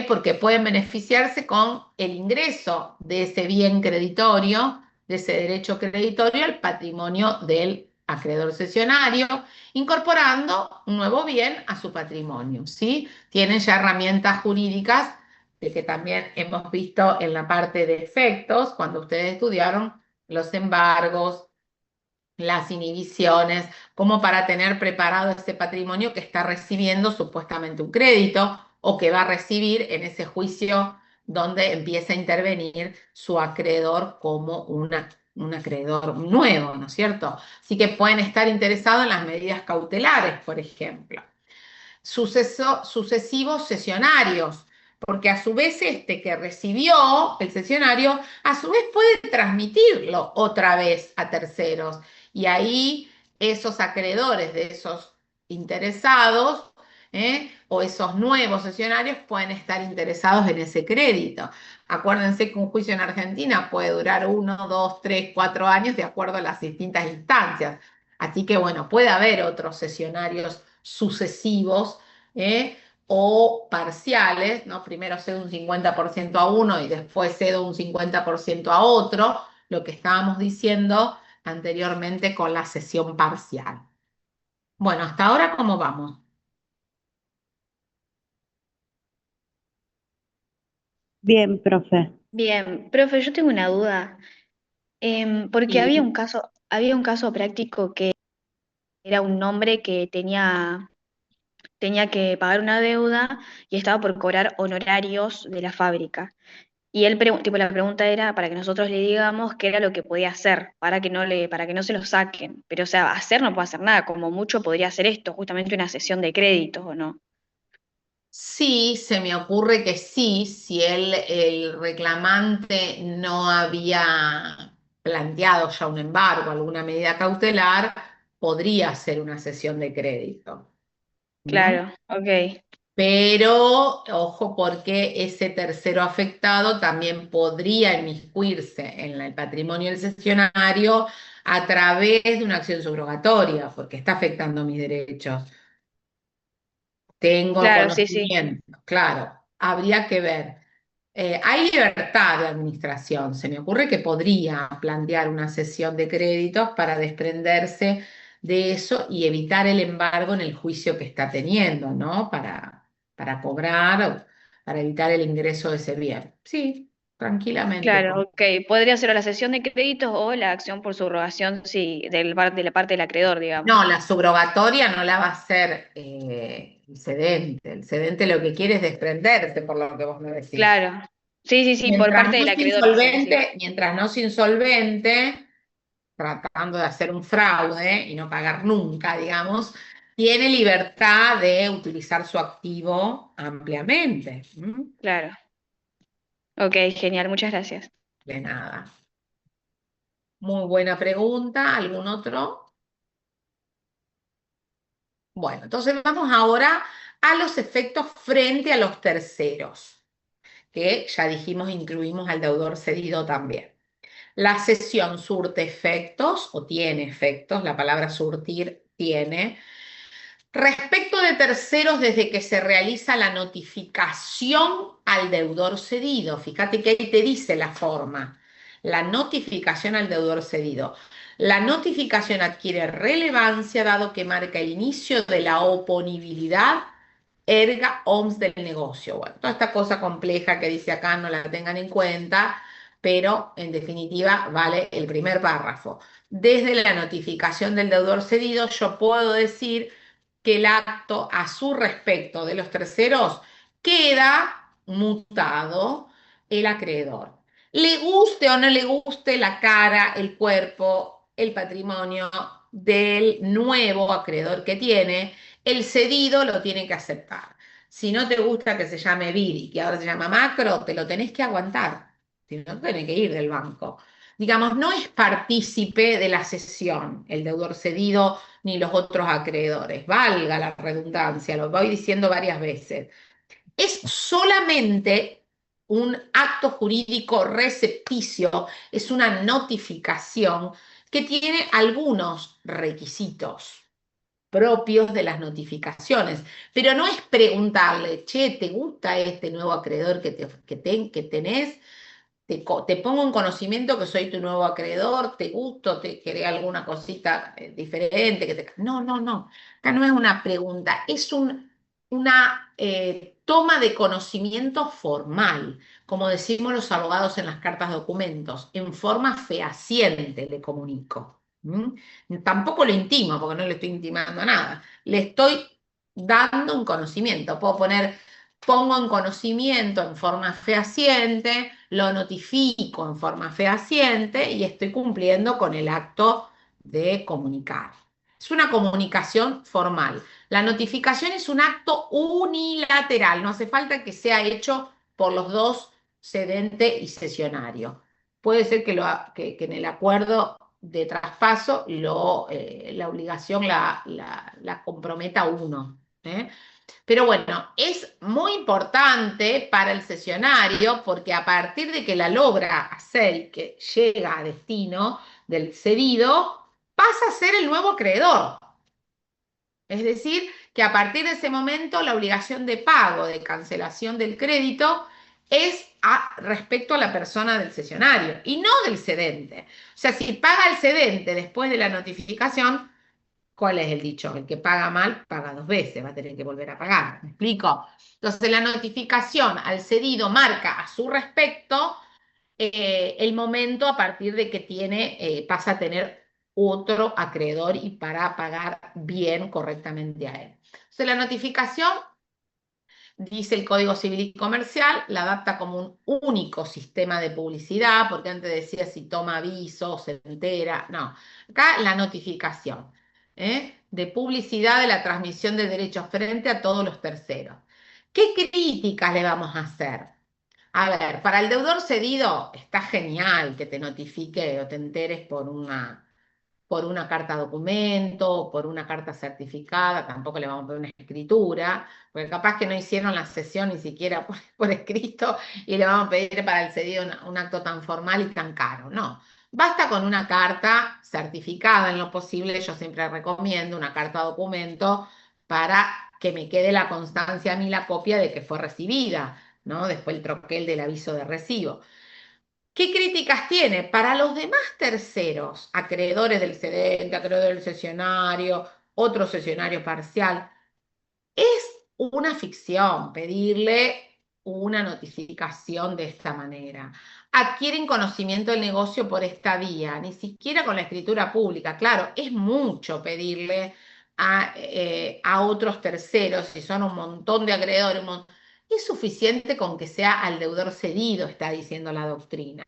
porque pueden beneficiarse con el ingreso de ese bien creditorio, de ese derecho creditorio al patrimonio del acreedor cesionario, incorporando un nuevo bien a su patrimonio. ¿Sí? Tienen ya herramientas jurídicas que también hemos visto en la parte de efectos, cuando ustedes estudiaron los embargos, las inhibiciones, como para tener preparado ese patrimonio que está recibiendo supuestamente un crédito o que va a recibir en ese juicio donde empieza a intervenir su acreedor como un acreedor nuevo, ¿no es cierto? Así que pueden estar interesados en las medidas cautelares, por ejemplo. Sucesivos sesionarios, porque a su vez este que recibió el sesionario, a su vez puede transmitirlo otra vez a terceros. Y ahí esos acreedores de esos interesados, o esos nuevos sesionarios pueden estar interesados en ese crédito. Acuérdense que un juicio en Argentina puede durar 1, 2, 3, 4 años de acuerdo a las distintas instancias. Así que bueno, puede haber otros sesionarios sucesivos, o parciales, ¿no? Primero cedo un 50% a uno y después cedo un 50% a otro, lo que estábamos diciendo anteriormente con la cesión parcial. Bueno, hasta ahora, ¿cómo vamos? Bien, profe. Bien, profe, yo tengo una duda, porque Sí. había un caso práctico que era un hombre que tenía que pagar una deuda y estaba por cobrar honorarios de la fábrica. Y tipo, la pregunta era para que nosotros le digamos qué era lo que podía hacer para que no se lo saquen. Pero, o sea, hacer no puede hacer nada, como mucho podría hacer esto, justamente una sesión de créditos, ¿o no? Sí, se me ocurre que sí, si el reclamante no había planteado ya un embargo, alguna medida cautelar, podría ser una cesión de crédito. ¿Mm? Claro, ok, Pero ojo porque ese tercero afectado también podría inmiscuirse en el patrimonio del cesionario a través de una acción subrogatoria, porque está afectando mis derechos. Tengo claro, sí, sí, conocimiento, claro, habría que ver. Hay libertad de administración. Se me ocurre que podría plantear una cesión de créditos para desprenderse de eso y evitar el embargo en el juicio que está teniendo, ¿no? Para cobrar, para evitar el ingreso de ese bien. Sí, tranquilamente. claro, ok. Podría ser o la sesión de créditos o la acción por subrogación, sí, de la parte del acreedor, digamos. No, la subrogatoria no la va a hacer el cedente. El cedente lo que quiere es desprenderse, por lo que vos me decís. Claro, sí, sí, sí, por parte del acreedor, quise decir. Mientras no es insolvente, tratando de hacer un fraude y no pagar nunca, digamos, tiene libertad de utilizar su activo ampliamente. ¿Mm? Claro, ok, genial, muchas gracias. De nada. Muy buena pregunta. ¿Algún otro? Bueno, entonces vamos ahora a los efectos frente a los terceros, que ya dijimos incluimos al deudor cedido también. La cesión surte efectos o tiene efectos, la palabra surtir tiene. Respecto de terceros, desde que se realiza la notificación al deudor cedido, fíjate que ahí te dice la forma, la notificación al deudor cedido. La notificación adquiere relevancia dado que marca el inicio de la oponibilidad erga OMS del negocio. Bueno, toda esta cosa compleja que dice acá no la tengan en cuenta, pero en definitiva vale el primer párrafo. Desde la notificación del deudor cedido, yo puedo decir que el acto a su respecto de los terceros queda mutado el acreedor. Le guste o no le guste la cara, el cuerpo, el patrimonio del nuevo acreedor que tiene, el cedido lo tiene que aceptar. Si no te gusta que se llame Viri, que ahora se llama Macro, te lo tenés que aguantar. Si no, tenés que ir del banco. Digamos, no es partícipe de la cesión el deudor cedido ni los otros acreedores. Valga la redundancia, lo voy diciendo varias veces. Es solamente un acto jurídico recepticio, es una notificación que tiene algunos requisitos propios de las notificaciones, pero no es preguntarle, che, ¿te gusta este nuevo acreedor que tenés? Te pongo en conocimiento que soy tu nuevo acreedor, te gusto, te querés alguna cosita diferente. No, no, no. Acá no es una pregunta, es una toma de conocimiento formal, como decimos los abogados en las cartas documentos, en forma fehaciente le comunico. Tampoco lo intimo, porque no le estoy intimando nada. Le estoy dando un conocimiento. Puedo poner, pongo en conocimiento en forma fehaciente, lo notifico en forma fehaciente y estoy cumpliendo con el acto de comunicar. Es una comunicación formal. La notificación es un acto unilateral, no hace falta que sea hecho por los dos, cedente y cesionario. Puede ser que en el acuerdo de traspaso la obligación la comprometa uno. Pero bueno, es muy importante para el cesionario porque a partir de que la logra hacer y que llega a destino del cedido, pasa a ser el nuevo acreedor. Es decir, que a partir de ese momento la obligación de pago, de cancelación del crédito, es respecto a la persona del cesionario y no del cedente. O sea, si paga el cedente después de la notificación, ¿cuál es el dicho? El que paga mal, paga dos veces, va a tener que volver a pagar. ¿Me explico? Entonces, la notificación al cedido marca a su respecto el momento a partir de que pasa a tener otro acreedor y para pagar bien, correctamente a él. Entonces, la notificación, dice el Código Civil y Comercial, la adapta como un único sistema de publicidad, porque antes decía si toma aviso, se entera. No, acá la notificación de publicidad de la transmisión de derechos frente a todos los terceros. ¿Qué críticas le vamos a hacer? A ver, para el deudor cedido está genial que te notifique o te enteres por una carta documento, por una carta certificada, tampoco le vamos a poner una escritura, porque capaz que no hicieron la sesión ni siquiera por escrito y le vamos a pedir para el cedido un acto tan formal y tan caro. No, basta con una carta certificada en lo posible, yo siempre recomiendo una carta documento para que me quede la constancia a mí, la copia de que fue recibida, ¿no? Después el troquel del aviso de recibo. ¿Qué críticas tiene? Para los demás terceros, acreedores del cedente, acreedores del cesionario, otro cesionario parcial, es una ficción pedirle una notificación de esta manera. Adquieren conocimiento del negocio por esta vía, ni siquiera con la escritura pública. Claro, es mucho pedirle a otros terceros, si son un montón de acreedores, es suficiente con que sea al deudor cedido, está diciendo la doctrina.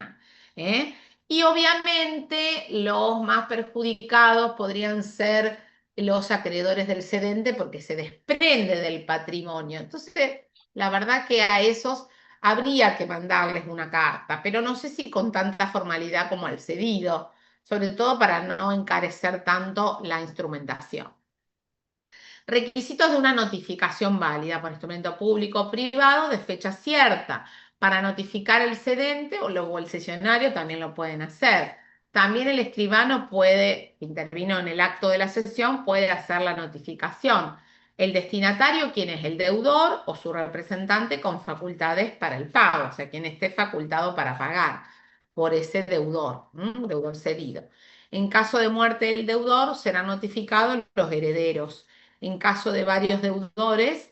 ¿eh? Y obviamente los más perjudicados podrían ser los acreedores del cedente porque se desprende del patrimonio. Entonces, la verdad que a esos habría que mandarles una carta, pero no sé si con tanta formalidad como al cedido, sobre todo para no encarecer tanto la instrumentación. Requisitos de una notificación válida por instrumento público o privado de fecha cierta. Para notificar el cedente o el cesionario también lo pueden hacer. También el escribano intervino en el acto de la sesión, puede hacer la notificación. El destinatario, quien es el deudor o su representante con facultades para el pago, o sea, quien esté facultado para pagar por ese deudor, deudor cedido. En caso de muerte del deudor, serán notificados los herederos. En caso de varios deudores,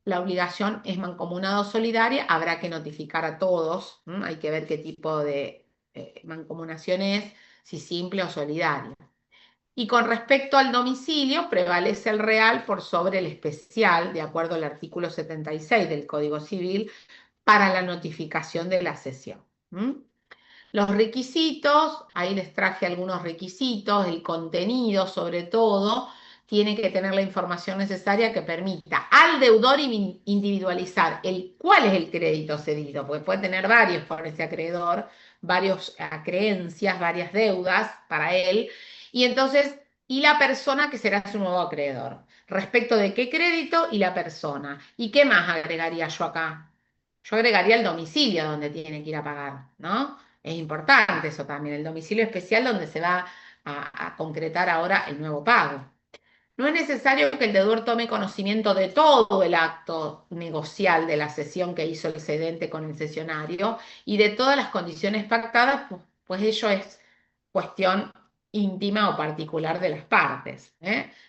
la obligación es mancomunado solidaria, habrá que notificar a todos, hay que ver qué tipo de mancomunación es, si simple o solidaria. Y con respecto al domicilio, prevalece el real por sobre el especial, de acuerdo al artículo 76 del Código Civil, para la notificación de la cesión. Los requisitos, ahí les traje algunos requisitos, el contenido sobre todo, tiene que tener la información necesaria que permita al deudor individualizar cuál es el crédito cedido, porque puede tener varios por ese acreedor, varias creencias, varias deudas para él, y entonces, y la persona que será su nuevo acreedor, respecto de qué crédito y la persona. ¿Y qué más agregaría yo acá? Yo agregaría el domicilio donde tiene que ir a pagar, ¿no? Es importante eso también, el domicilio especial donde se va a concretar ahora el nuevo pago. No es necesario que el deudor tome conocimiento de todo el acto negocial de la cesión que hizo el cedente con el cesionario y de todas las condiciones pactadas, pues ello es cuestión íntima o particular de las partes.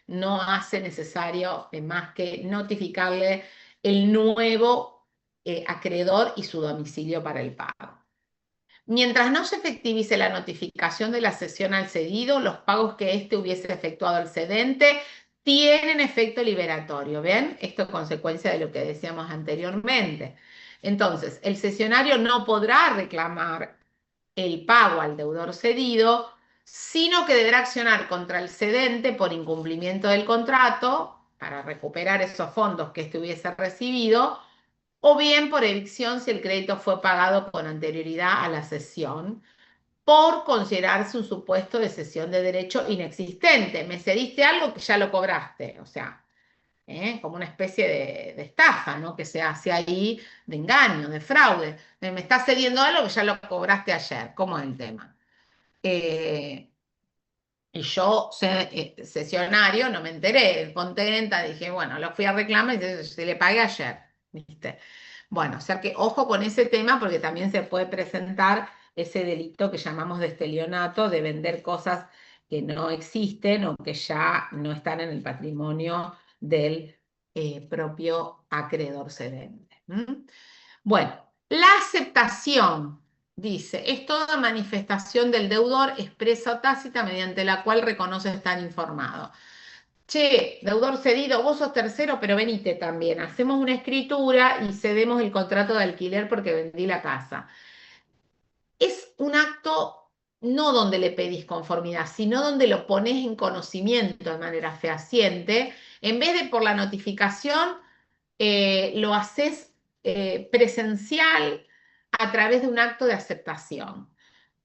No hace necesario más que notificarle el nuevo acreedor y su domicilio para el pago. Mientras no se efectivice la notificación de la cesión al cedido, los pagos que éste hubiese efectuado al cedente tienen efecto liberatorio. ¿Ven? Esto es consecuencia de lo que decíamos anteriormente. Entonces, el cesionario no podrá reclamar el pago al deudor cedido, sino que deberá accionar contra el cedente por incumplimiento del contrato para recuperar esos fondos que éste hubiese recibido, o bien por evicción si el crédito fue pagado con anterioridad a la cesión, por considerarse un supuesto de cesión de derecho inexistente. Me cediste algo que ya lo cobraste, o sea, como una especie de estafa, ¿no? Que se hace ahí, de engaño, de fraude. Me estás cediendo algo que ya lo cobraste ayer. ¿Cómo es el tema? Y yo, sesionario, no me enteré, contenta, dije, bueno, lo fui a reclamar y se le pagué ayer, ¿viste? Bueno, o sea que ojo con ese tema porque también se puede presentar ese delito que llamamos de estelionato, de vender cosas que no existen o que ya no están en el patrimonio del propio acreedor cedente. Bueno, la aceptación, dice, es toda manifestación del deudor expresa o tácita mediante la cual reconoce estar informado. Che, deudor cedido, vos sos tercero, pero venite también. Hacemos una escritura y cedemos el contrato de alquiler porque vendí la casa. Es un acto no donde le pedís conformidad, sino donde lo pones en conocimiento de manera fehaciente. En vez de por la notificación, lo haces presencial a través de un acto de aceptación.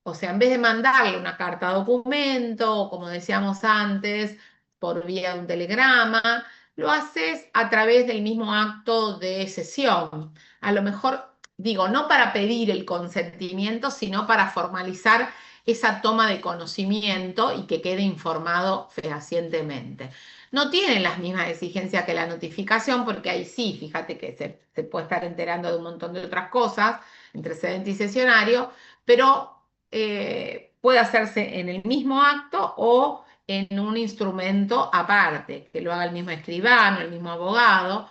O sea, en vez de mandarle una carta documento, o como decíamos antes, por vía de un telegrama, lo haces a través del mismo acto de cesión. A lo mejor, digo, no para pedir el consentimiento, sino para formalizar esa toma de conocimiento y que quede informado fehacientemente. No tienen las mismas exigencias que la notificación, porque ahí sí, fíjate que se puede estar enterando de un montón de otras cosas entre cedente y cesionario, pero puede hacerse en el mismo acto o en un instrumento aparte, que lo haga el mismo escribano, el mismo abogado.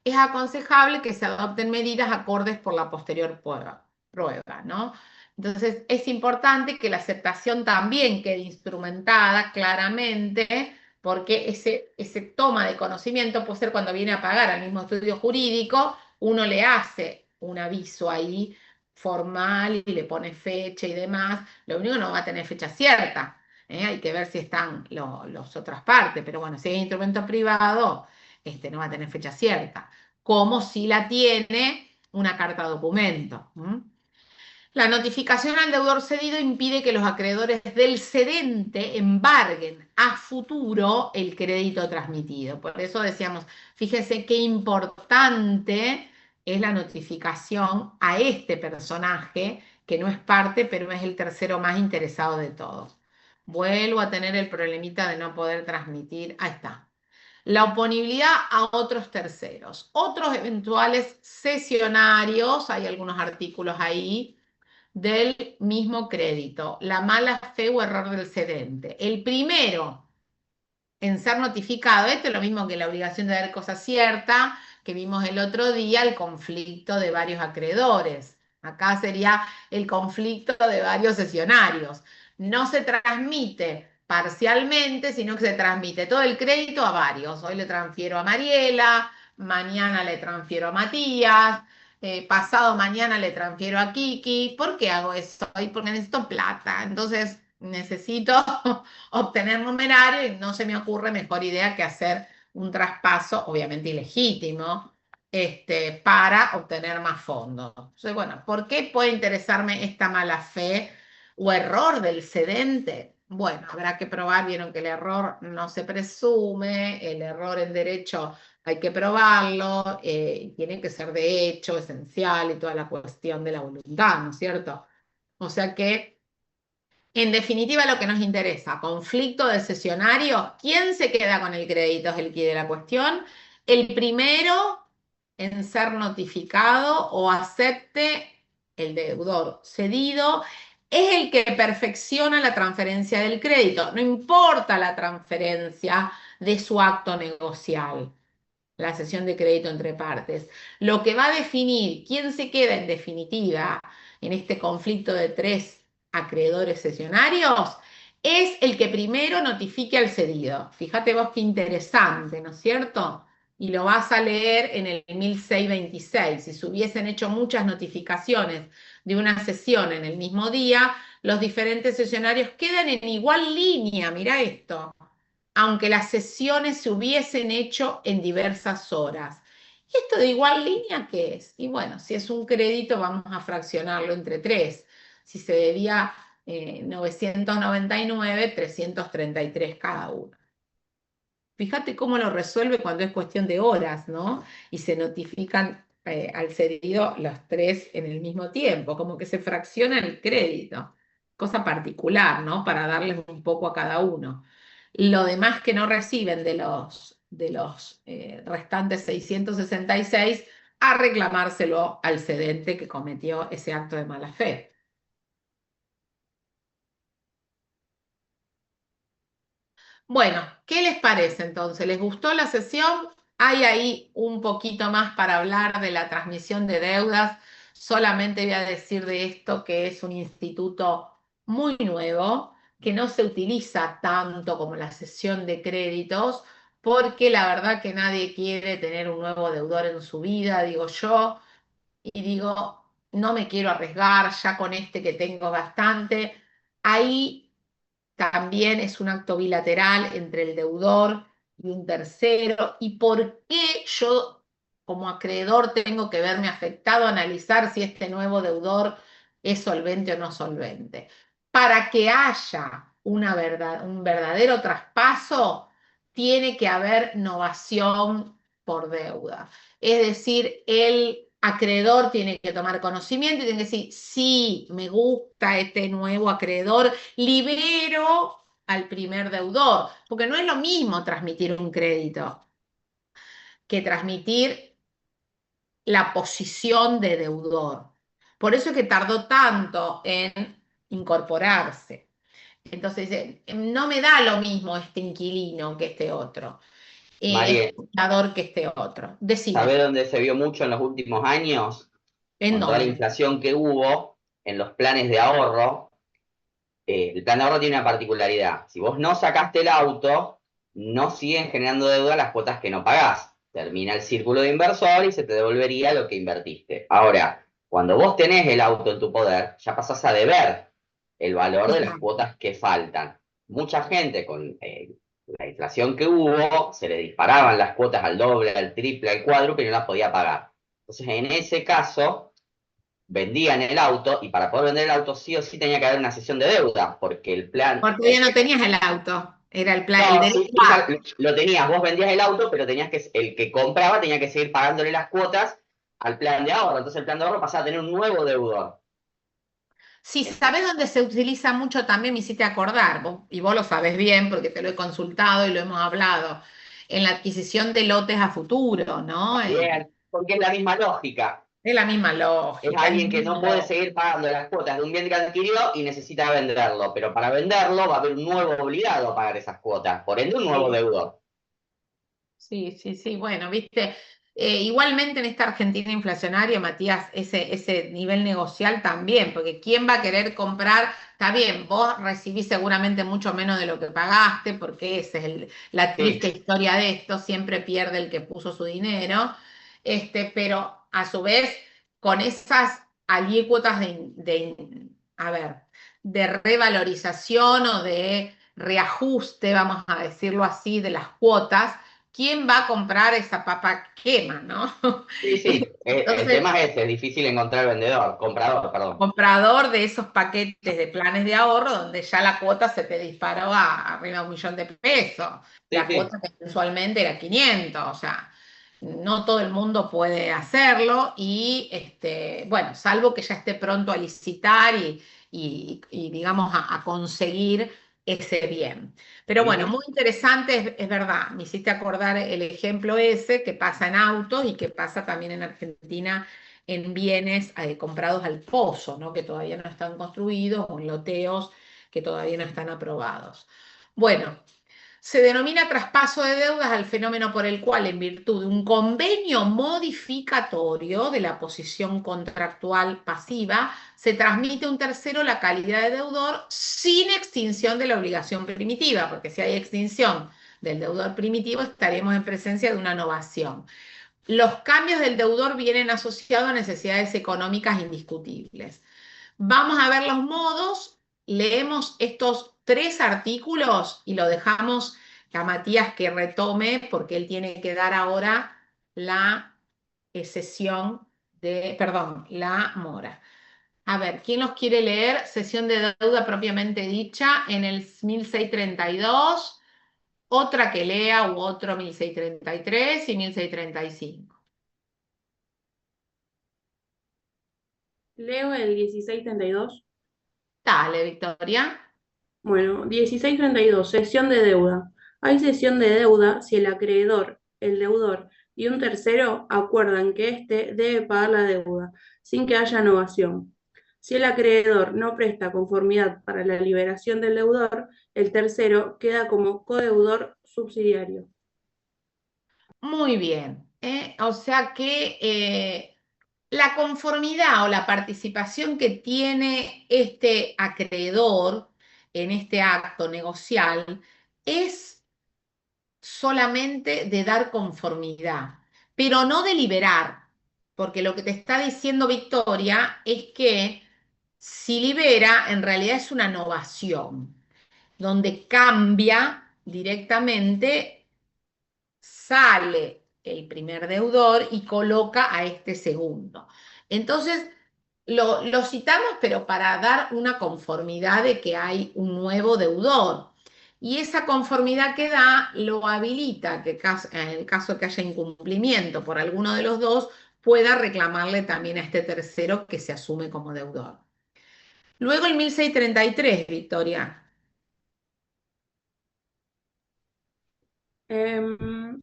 Es aconsejable que se adopten medidas acordes por la posterior prueba, ¿no? Entonces, es importante que la aceptación también quede instrumentada claramente, porque ese toma de conocimiento puede ser cuando viene a pagar al mismo estudio jurídico, uno le hace un aviso ahí formal y le pone fecha y demás, lo único que no va a tener fecha cierta, hay que ver si están las otras partes, pero bueno, si es instrumento privado, no va a tener fecha cierta, como si la tiene una carta documento. La notificación al deudor cedido impide que los acreedores del cedente embarguen a futuro el crédito transmitido. Por eso decíamos, fíjese qué importante es la notificación a este personaje, que no es parte, pero es el tercero más interesado de todos. Vuelvo a tener el problemita de no poder transmitir. Ahí está. La oponibilidad a otros terceros. Otros eventuales cesionarios, hay algunos artículos ahí, del mismo crédito, la mala fe o error del cedente. El primero en ser notificado, esto es lo mismo que la obligación de dar cosa cierta, que vimos el otro día, el conflicto de varios acreedores. Acá sería el conflicto de varios cesionarios. No se transmite parcialmente, sino que se transmite todo el crédito a varios. Hoy le transfiero a Mariela, mañana le transfiero a Matías, pasado mañana le transfiero a Kiki. ¿Por qué hago eso? Porque necesito plata. Entonces necesito obtener numerario y no se me ocurre mejor idea que hacer un traspaso, obviamente ilegítimo, para obtener más fondos. Entonces, bueno, ¿por qué puede interesarme esta mala fe o error del cedente? Bueno, habrá que probar, vieron que el error no se presume, el error en derecho hay que probarlo, tiene que ser de hecho, esencial y toda la cuestión de la voluntad, ¿no es cierto? O sea que, en definitiva, lo que nos interesa, conflicto de cesionarios, ¿quién se queda con el crédito? Es el que de la cuestión. El primero en ser notificado o acepte el deudor cedido es el que perfecciona la transferencia del crédito. No importa la transferencia de su acto negocial. la cesión de crédito entre partes. Lo que va a definir quién se queda en definitiva en este conflicto de tres acreedores cesionarios es el que primero notifique al cedido. Fíjate vos qué interesante, ¿no es cierto? Y lo vas a leer en el 1626. Si se hubiesen hecho muchas notificaciones de una sesión en el mismo día, los diferentes sesionarios quedan en igual línea, mira esto, aunque las sesiones se hubiesen hecho en diversas horas. ¿Y esto de igual línea qué es? Y bueno, si es un crédito vamos a fraccionarlo entre tres. Si se debía 999, 333 cada uno. Fíjate cómo lo resuelve cuando es cuestión de horas, ¿no? Y se notifican al cedido los tres en el mismo tiempo, como que se fracciona el crédito. Cosa particular, ¿no? Para darles un poco a cada uno. Lo demás que no reciben de los restantes 666, a reclamárselo al cedente que cometió ese acto de mala fe. Bueno, ¿qué les parece entonces? ¿Les gustó la sesión? Hay ahí un poquito más para hablar de la transmisión de deudas. Solamente voy a decir de esto que es un instituto muy nuevo, que no se utiliza tanto como la cesión de créditos, porque la verdad que nadie quiere tener un nuevo deudor en su vida, digo yo, y digo, no me quiero arriesgar, ya con este que tengo bastante. Ahí también es un acto bilateral entre el deudor y un tercero. ¿Y por qué yo, como acreedor, tengo que verme afectado a analizar si este nuevo deudor es solvente o no solvente? Para que haya un verdadero traspaso, tiene que haber novación por deuda. Es decir, el acreedor tiene que tomar conocimiento y tiene que decir, sí, me gusta este nuevo acreedor, libero al primer deudor, porque no es lo mismo transmitir un crédito que transmitir la posición de deudor. Por eso es que tardó tanto en incorporarse. Entonces, no me da lo mismo este inquilino que este otro, este María, comprador que este otro. Decime, ¿sabés dónde se vio mucho en los últimos años? ¿en Con toda la dónde? inflación que hubo en los planes de ahorro. El plan de ahorro tiene una particularidad. Si vos no sacaste el auto, no siguen generando deuda las cuotas que no pagás. Termina el círculo de inversor y se te devolvería lo que invertiste. Ahora, cuando vos tenés el auto en tu poder, ya pasás a deber el valor de las cuotas que faltan. Mucha gente con la inflación que hubo, se le disparaban las cuotas al doble, al triple, al cuádruple y no las podía pagar. Entonces, en ese caso, vendían el auto y para poder vender el auto sí o sí tenía que haber una cesión de deuda, porque el plan... Porque ya no tenías el auto, era el plan, el No, derecho sí, tú ya lo tenías, vos vendías el auto, pero tenías que, el que compraba tenía que seguir pagándole las cuotas al plan de ahorro, entonces el plan de ahorro pasaba a tener un nuevo deudor. Si sabés dónde se utiliza mucho también, me hiciste acordar, y vos lo sabés bien porque te lo he consultado y lo hemos hablado, en la adquisición de lotes a futuro, ¿no? Bien, porque es la misma lógica. Es la misma Es lógica, es la alguien que no misma puede lógica. seguir pagando las cuotas de un bien que adquirió y necesita venderlo, pero para venderlo va a haber un nuevo obligado a pagar esas cuotas, por ende un nuevo Sí, deudor. sí, sí, sí, bueno, viste, igualmente en esta Argentina inflacionaria, Matías, ese nivel negocial también, porque ¿quién va a querer comprar? Está bien, vos recibís seguramente mucho menos de lo que pagaste, porque esa es la Sí, triste historia de esto, siempre pierde el que puso su dinero, pero a su vez, con esas alícuotas a ver, de revalorización o de reajuste, vamos a decirlo así, de las cuotas, ¿quién va a comprar esa papa quema, no? sí, sí. El Entonces, tema es ese, es difícil encontrar vendedor, comprador, perdón. comprador de esos paquetes de planes de ahorro donde ya la cuota se te disparó a arriba de 1.000.000 de pesos. Sí, La sí. cuota que mensualmente era 500, o sea, no todo el mundo puede hacerlo y, bueno, salvo que ya esté pronto a licitar y digamos, a conseguir ese bien. Pero bueno, Ujú. muy interesante, es verdad, me hiciste acordar el ejemplo ese que pasa en autos y que pasa también en Argentina en bienes comprados al pozo, ¿no? Que todavía no están construidos, o en loteos que todavía no están aprobados. Bueno, se denomina traspaso de deudas al fenómeno por el cual, en virtud de un convenio modificatorio de la posición contractual pasiva, se transmite a un tercero la calidad de deudor sin extinción de la obligación primitiva, porque si hay extinción del deudor primitivo, estaremos en presencia de una novación. Los cambios del deudor vienen asociados a necesidades económicas indiscutibles. Vamos a ver los modos, leemos estos 3 artículos y lo dejamos a Matías que retome porque él tiene que dar ahora la sesión de, perdón, la mora. A ver, ¿quién los quiere leer? Sesión de deuda propiamente dicha en el 1632, otra que lea u otro 1633 y 1635. Leo el 1632. Dale, Victoria. Bueno, 1632, cesión de deuda. Hay cesión de deuda si el acreedor, el deudor y un tercero acuerdan que éste debe pagar la deuda, sin que haya novación. Si el acreedor no presta conformidad para la liberación del deudor, el tercero queda como codeudor subsidiario. Muy bien. O sea que la conformidad o la participación que tiene este acreedor en este acto negocial es solamente de dar conformidad, pero no de liberar, porque lo que te está diciendo Victoria es que si libera, en realidad es una novación, donde cambia directamente, sale el primer deudor y coloca a este segundo. Entonces, lo citamos, pero para dar una conformidad de que hay un nuevo deudor. Y esa conformidad que da lo habilita que en el caso que haya incumplimiento por alguno de los dos, pueda reclamarle también a este tercero que se asume como deudor. Luego el 1633, Victoria.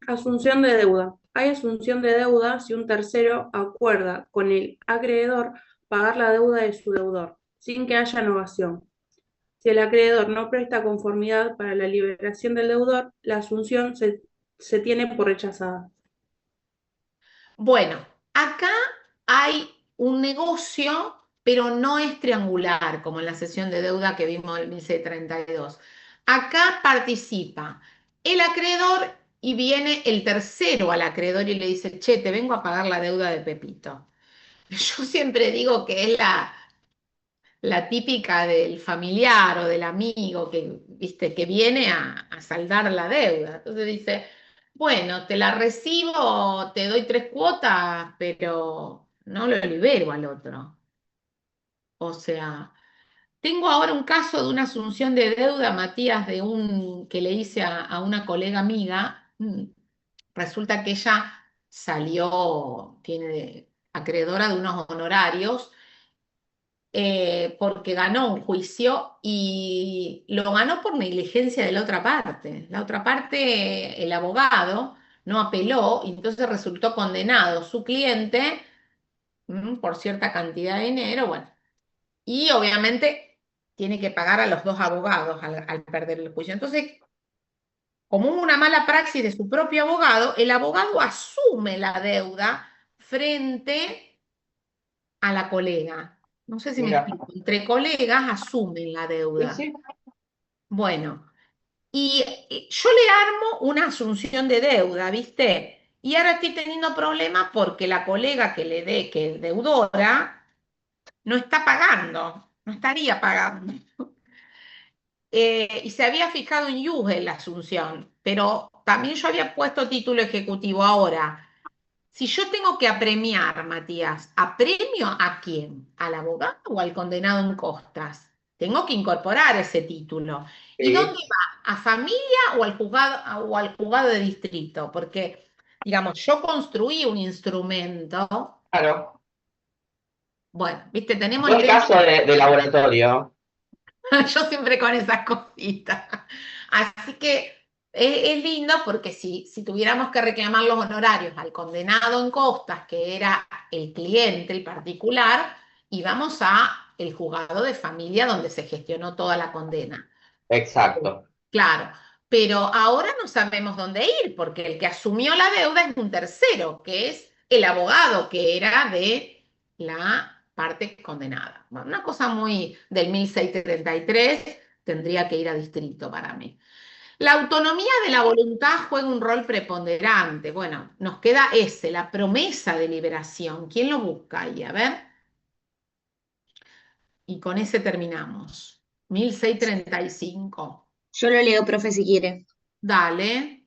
Asunción de deuda. Hay asunción de deuda si un tercero acuerda con el acreedor pagar la deuda de su deudor, sin que haya novación. Si el acreedor no presta conformidad para la liberación del deudor, la asunción se tiene por rechazada. Bueno, acá hay un negocio, pero no es triangular, como en la sesión de deuda que vimos en el 1632. Acá participa el acreedor y viene el tercero al acreedor y le dice, che, te vengo a pagar la deuda de Pepito. Yo siempre digo que es la típica del familiar o del amigo que, viste, que viene a saldar la deuda. Entonces dice, bueno, te la recibo, te doy 3 cuotas, pero no lo libero al otro. O sea, tengo ahora un caso de una asunción de deuda, Matías, de un que le hice a una colega amiga. Resulta que ella salió, tiene acreedora de unos honorarios porque ganó un juicio y lo ganó por negligencia de la otra parte. La otra parte, el abogado, no apeló y entonces resultó condenado su cliente por cierta cantidad de dinero, bueno, y obviamente tiene que pagar a los 2 abogados al perder el juicio. Entonces, como hubo una mala praxis de su propio abogado, el abogado asume la deuda frente a la colega. No sé si me Mira, explico. Entre colegas asumen la sí, deuda. sí. Bueno, y yo le armo una asunción de deuda, ¿viste? Y ahora estoy teniendo problemas porque la colega que le dé, que es deudora, no está pagando, no estaría pagando. Y se había fijado en Yuge la asunción, pero también yo había puesto título ejecutivo. Ahora, si yo tengo que apremiar, Matías, ¿apremio a quién? ¿Al abogado o al condenado en costas? Tengo que incorporar ese título. ¿Y dónde Sí, va? ¿A familia o al juzgado de distrito? Porque, digamos, yo construí un instrumento. claro. Bueno, viste, tenemos Buen leyes. caso de laboratorio. Yo siempre con esas cositas. Así que es lindo porque si tuviéramos que reclamar los honorarios al condenado en costas, que era el cliente, el particular, íbamos a el juzgado de familia donde se gestionó toda la condena. Exacto. Claro. pero ahora no sabemos dónde ir, porque el que asumió la deuda es un tercero, que es el abogado, que era de la parte condenada. Bueno, una cosa muy del 1633, tendría que ir a distrito para mí. La autonomía de la voluntad juega un rol preponderante. Bueno, nos queda ese, la promesa de liberación. ¿Quién lo busca ahí? A ver. Y con ese terminamos. 1635. Yo lo leo, profe, si quiere. Dale.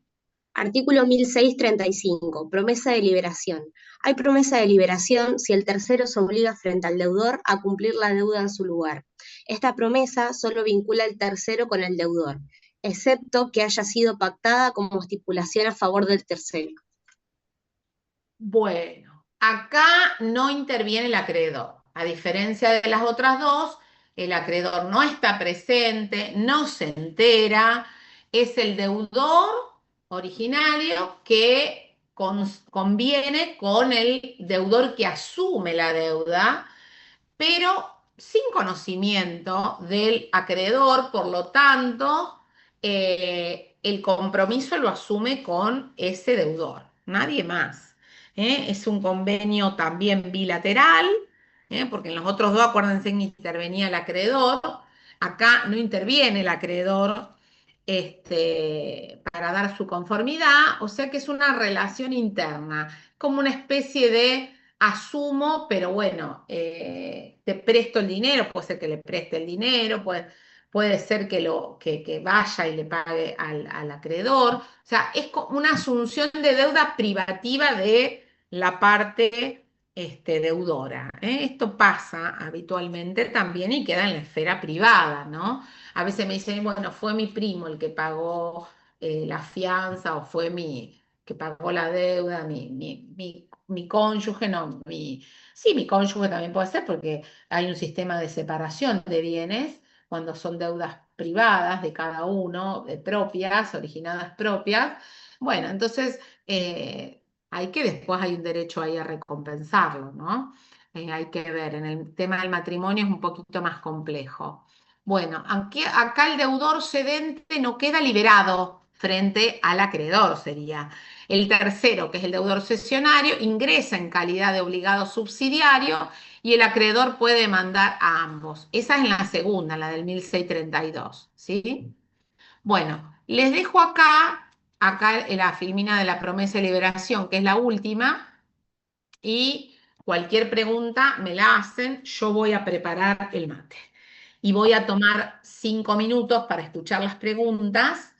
Artículo 1635. Promesa de liberación. Hay promesa de liberación si el tercero se obliga frente al deudor a cumplir la deuda en su lugar. Esta promesa solo vincula al tercero con el deudor, excepto que haya sido pactada como estipulación a favor del tercero. Bueno, acá no interviene el acreedor. A diferencia de las otras dos, el acreedor no está presente, no se entera, es el deudor originario que conviene con el deudor que asume la deuda, pero sin conocimiento del acreedor, por lo tanto, el compromiso lo asume con ese deudor, nadie más. Es un convenio también bilateral, porque en los otros dos, acuérdense que intervenía el acreedor, acá no interviene el acreedor para dar su conformidad, o sea que es una relación interna, como una especie de asumo, pero bueno, te presto el dinero, puede ser que le preste el dinero, puede ser que vaya y le pague al acreedor. O sea, es una asunción de deuda privativa de la parte deudora. Esto pasa habitualmente también y queda en la esfera privada, ¿no? A veces me dicen, bueno, fue mi primo el que pagó la fianza o fue mi que pagó la deuda, mi cónyuge, no, sí, mi cónyuge también puede ser porque hay un sistema de separación de bienes cuando son deudas privadas de cada uno, propias, originadas propias. Bueno, entonces hay que después hay un derecho ahí a recompensarlo, ¿no? Hay que ver, en el tema del matrimonio es un poquito más complejo. Bueno, aunque acá el deudor cedente no queda liberado frente al acreedor, sería. El tercero, que es el deudor cesionario, ingresa en calidad de obligado subsidiario y el acreedor puede demandar a ambos. Esa es la segunda, la del 1632, ¿sí? Bueno, les dejo acá la filmina de la promesa de liberación, que es la última, y cualquier pregunta me la hacen, yo voy a preparar el mate. Y voy a tomar 5 minutos para escuchar las preguntas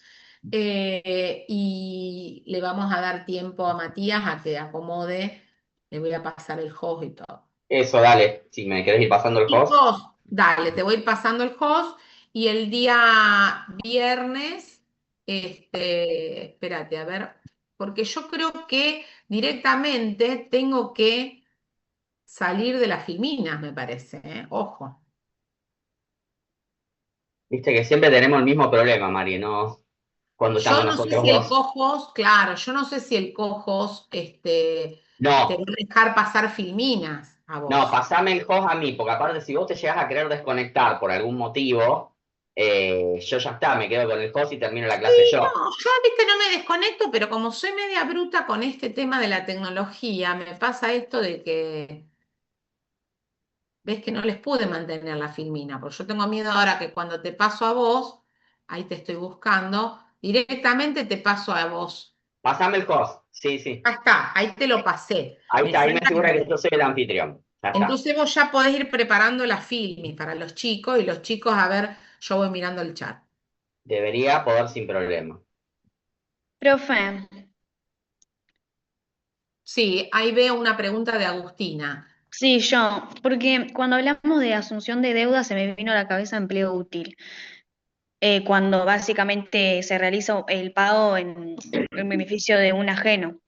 y le vamos a dar tiempo a Matías a que acomode, le voy a pasar el host y todo. Eso, dale, si me querés ir pasando el host. Chicos, dale, te voy a ir pasando el host y el día viernes, espérate, a ver, porque yo creo que directamente tengo que salir de las filminas, me parece, ¿eh? Ojo. Viste que siempre tenemos el mismo problema, Mari, ¿no? Cuando Yo estamos no sé nosotros si el dos. cojos, claro, yo no sé si el cojos te va No, a dejar pasar filminas a no, vos. pasame el host a mí, porque aparte si vos te llegas a querer desconectar por algún motivo, yo ya está, me quedo con el host y termino la clase No, yo. yo, viste, no me desconecto, pero como soy media bruta con este tema de la tecnología, me pasa esto de que, ves que no les pude mantener la filmina, porque yo tengo miedo ahora que cuando te paso a vos, ahí te estoy buscando, directamente te paso a vos. Pasame el host, sí, sí. Ya está, ahí te lo pasé. Ahí Me está, ahí me falta figura que yo soy el anfitrión. Ya está. Entonces vos ya podés ir preparando la filmi para los chicos y los chicos, a ver, yo voy mirando el chat. Debería poder sin problema. Profe, Sí, ahí veo una pregunta de Agustina. sí, yo, porque cuando hablamos de asunción de deuda se me vino a la cabeza empleo útil, cuando básicamente se realiza el pago en beneficio de un ajeno.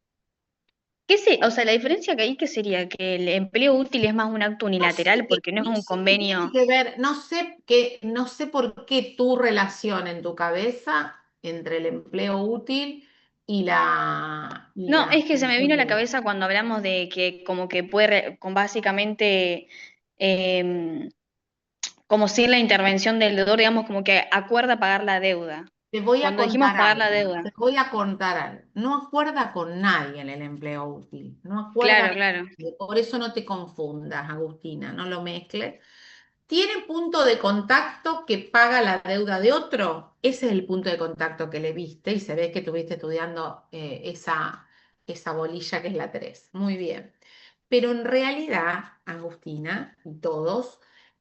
O sea, la diferencia que hay que sería que el empleo útil es más un acto unilateral porque no es No un sé qué tiene convenio. que ver, no sé por qué tu relación en tu cabeza entre el empleo útil y No, la es que se me asunción vino a de la deuda. cabeza cuando hablamos de que como que puede, con básicamente, em, como sin la intervención del deudor, digamos, como que acuerda pagar la deuda. Te voy a Cuando dijimos contar pagar la algo, deuda. te voy a contar algo. No acuerda con nadie en el empleo útil, no acuerda Claro, con claro. nadie. Por eso no te confundas, Agustina, no lo mezcles. ¿Tiene punto de contacto que paga la deuda de otro? Ese es el punto de contacto que le viste y se ve que estuviste estudiando esa bolilla que es la 3. Muy bien. Pero en realidad, Agustina y todos,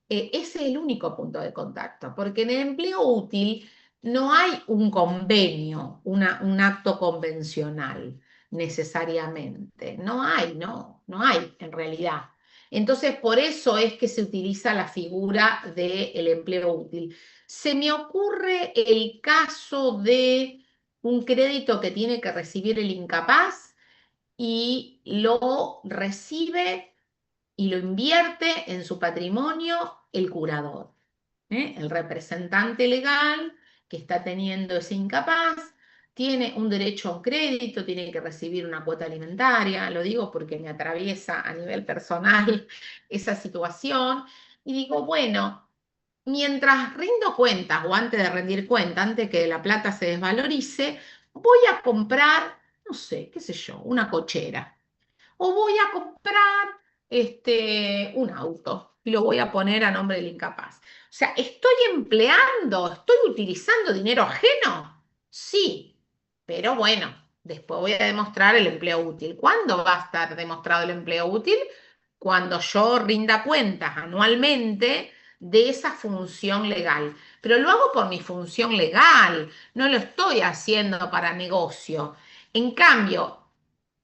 ese es el único punto de contacto, porque en el empleo útil no hay un convenio, un acto convencional necesariamente. No hay, no hay en realidad. Entonces, por eso es que se utiliza la figura del empleo útil. Se me ocurre el caso de un crédito que tiene que recibir el incapaz y lo recibe y lo invierte en su patrimonio el curador, el representante legal que está teniendo ese incapaz. Tiene un derecho a un crédito, tiene que recibir una cuota alimentaria, lo digo porque me atraviesa a nivel personal esa situación, y digo, bueno, mientras rindo cuentas o antes de rendir cuentas, antes que la plata se desvalorice, voy a comprar, no sé, qué sé yo, una cochera o voy a comprar un auto y lo voy a poner a nombre del incapaz. O sea, ¿estoy empleando, estoy utilizando dinero ajeno? Sí, pero bueno, después voy a demostrar el empleo útil. ¿Cuándo va a estar demostrado el empleo útil? Cuando yo rinda cuentas anualmente de esa función legal. Pero lo hago por mi función legal, no lo estoy haciendo para negocio. En cambio,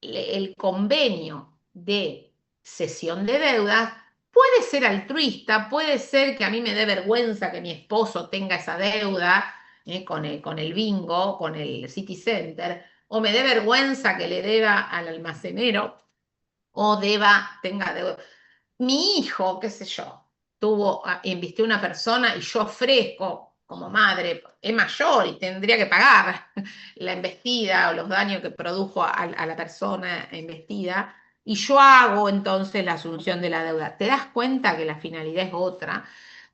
el convenio de cesión de deudas puede ser altruista, puede ser que a mí me dé vergüenza que mi esposo tenga esa deuda con el bingo, con el City Center, o me dé vergüenza que le deba al almacenero, o tenga deuda. Mi hijo, qué sé yo, invistió una persona y yo ofrezco como madre, es mayor y tendría que pagar la embestida o los daños que produjo a la persona embestida, y yo hago entonces la asunción de la deuda. ¿Te das cuenta que la finalidad es otra?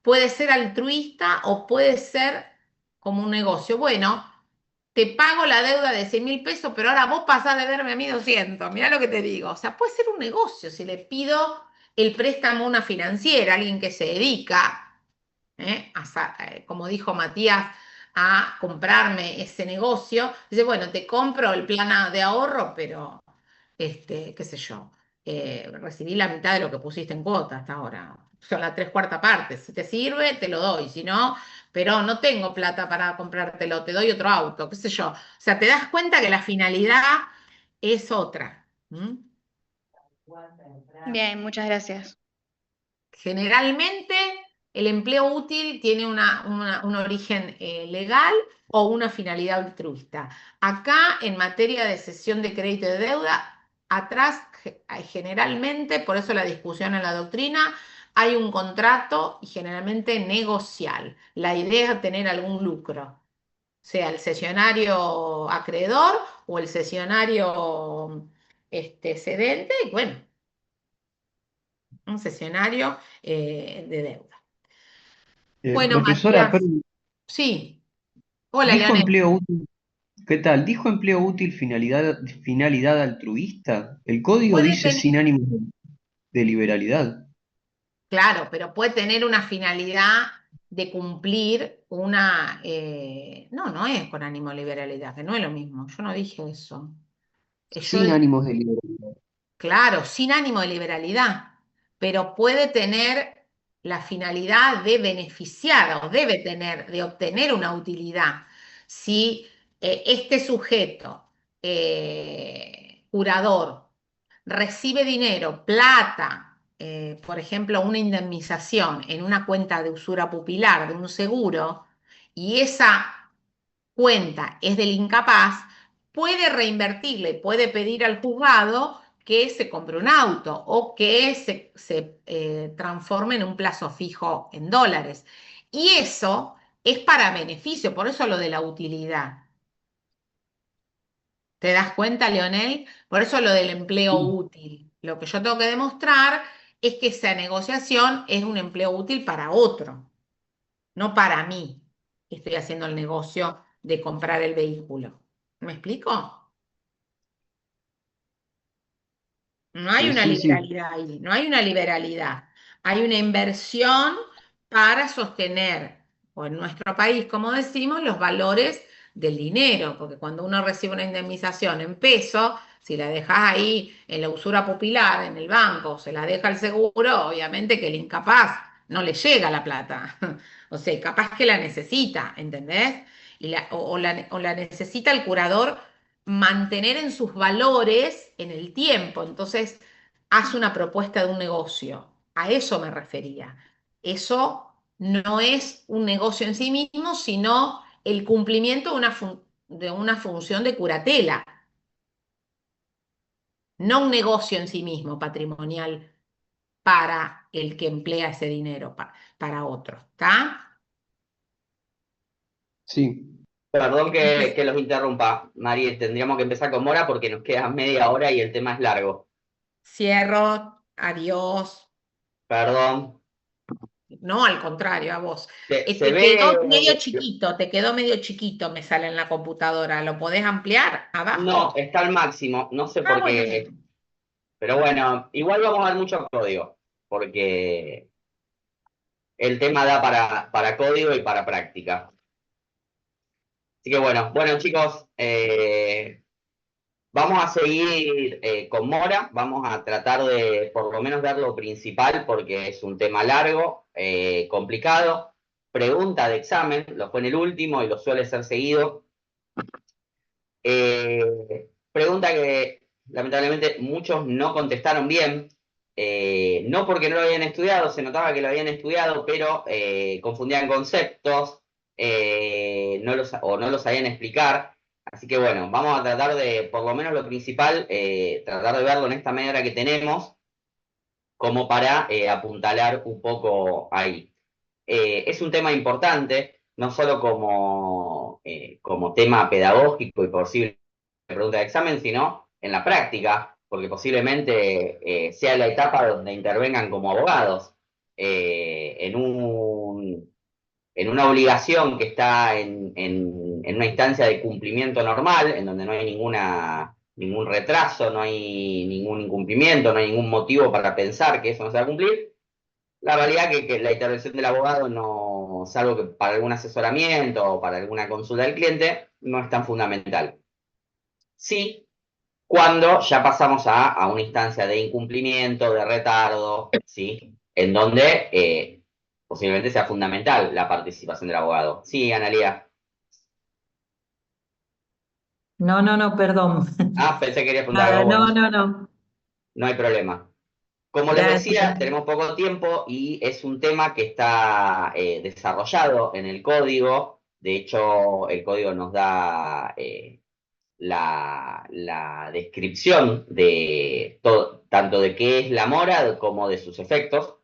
Puede ser altruista o puede ser como un negocio. Bueno, te pago la deuda de 100.000 pesos, pero ahora vos pasás de verme a mí 200. Mirá lo que te digo. O sea, puede ser un negocio si le pido el préstamo a una financiera, alguien que se dedica, como dijo Matías, a comprarme ese negocio. Dice, bueno, te compro el plan de ahorro, pero, qué sé yo, recibí la mitad de lo que pusiste en cuota hasta ahora. Son las 3/4 partes. Si te sirve, te lo doy. Si no, pero no tengo plata para comprártelo, te doy otro auto, qué sé yo. O sea, te das cuenta que la finalidad es otra. ¿Mm? Bien, muchas gracias. Generalmente el empleo útil tiene un origen legal o una finalidad altruista. Acá, en materia de cesión de crédito y de deuda, atrás generalmente, por eso la discusión en la doctrina, hay un contrato y generalmente negocial. La idea es tener algún lucro, sea el cesionario acreedor o el cesionario cedente, y bueno, un cesionario de deuda. Bueno, Profesora, Matías, sí. Hola, dijo Leonel. empleo útil, ¿qué tal? ¿Dijo empleo útil finalidad altruista? El código Puede dice tener, sin ánimo de liberalidad. claro, pero puede tener una finalidad de cumplir no, no es con ánimo de liberalidad, que no es lo mismo. Yo no dije eso. Yo Sin ánimos de liberalidad. Claro, sin ánimo de liberalidad, pero puede tener la finalidad de beneficiar o debe tener, de obtener una utilidad. Si este sujeto, curador, recibe dinero, plata, por ejemplo, una indemnización en una cuenta de usura pupilar de un seguro, y esa cuenta es del incapaz, puede reinvertirle, puede pedir al juzgado que se compre un auto o que se transforme en un plazo fijo en dólares. Y eso es para beneficio, por eso lo de la utilidad. ¿Te das cuenta, Leonel? Por eso lo del empleo Sí. útil. Lo que yo tengo que demostrar es que esa negociación es un empleo útil para otro, no para mí, que estoy haciendo el negocio de comprar el vehículo. ¿Me explico? No hay una Sí, sí. liberalidad ahí, no hay una liberalidad. Hay una inversión para sostener, o en nuestro país, como decimos, los valores del dinero, porque cuando uno recibe una indemnización en pesos, si la dejas ahí en la usura pupilar, en el banco, se la deja el seguro, obviamente que el incapaz no le llega la plata. O sea, capaz que la necesita, ¿entendés? O la necesita el curador mantener en sus valores en el tiempo. Entonces, hace una propuesta de un negocio. A eso me refería. Eso no es un negocio en sí mismo, sino el cumplimiento de una función de curatela, no un negocio en sí mismo patrimonial para el que emplea ese dinero, para otro. ¿Está? Sí. Perdón Entonces, que los interrumpa, Mari, tendríamos que empezar con Mora porque nos queda media hora y el tema es largo. cierro, adiós. Perdón. No, al contrario, a vos. Se Te quedó medio ve, chiquito, te quedó medio chiquito, me sale en la computadora. ¿Lo podés ampliar no, abajo? está al máximo, no sé Ah, por bueno, qué, pero bueno, igual vamos a ver mucho código, porque el tema da para código y para práctica. Así que bueno chicos, vamos a seguir con Mora, vamos a tratar de por lo menos ver lo principal porque es un tema largo, complicado. Pregunta de examen, lo fue en el último y lo suele ser seguido. Pregunta que lamentablemente muchos no contestaron bien, no porque no lo habían estudiado, se notaba que lo habían estudiado, pero confundían conceptos o no los sabían explicar. Así que bueno, vamos a tratar de, por lo menos lo principal, tratar de verlo en esta media hora que tenemos, como para apuntalar un poco ahí. Es un tema importante, no solo como tema pedagógico y posible pregunta de examen, sino en la práctica, porque posiblemente sea la etapa donde intervengan como abogados en una obligación que está en una instancia de cumplimiento normal, en donde no hay ningún retraso, no hay ningún incumplimiento, no hay ningún motivo para pensar que eso no se va a cumplir. La realidad que la intervención del abogado no, salvo que para algún asesoramiento o para alguna consulta del cliente, no es tan fundamental. Sí, cuando ya pasamos a una instancia de incumplimiento, de retardo, ¿sí? En donde posiblemente sea fundamental la participación del abogado. Sí, Analía. No, perdón. Ah, pensé que querías preguntar Nada, algo no, vos. no, no. No hay problema. Como les decía, Gracias. tenemos poco tiempo y es un tema que está desarrollado en el código. De hecho, el código nos da la descripción de todo, tanto de qué es la mora como de sus efectos.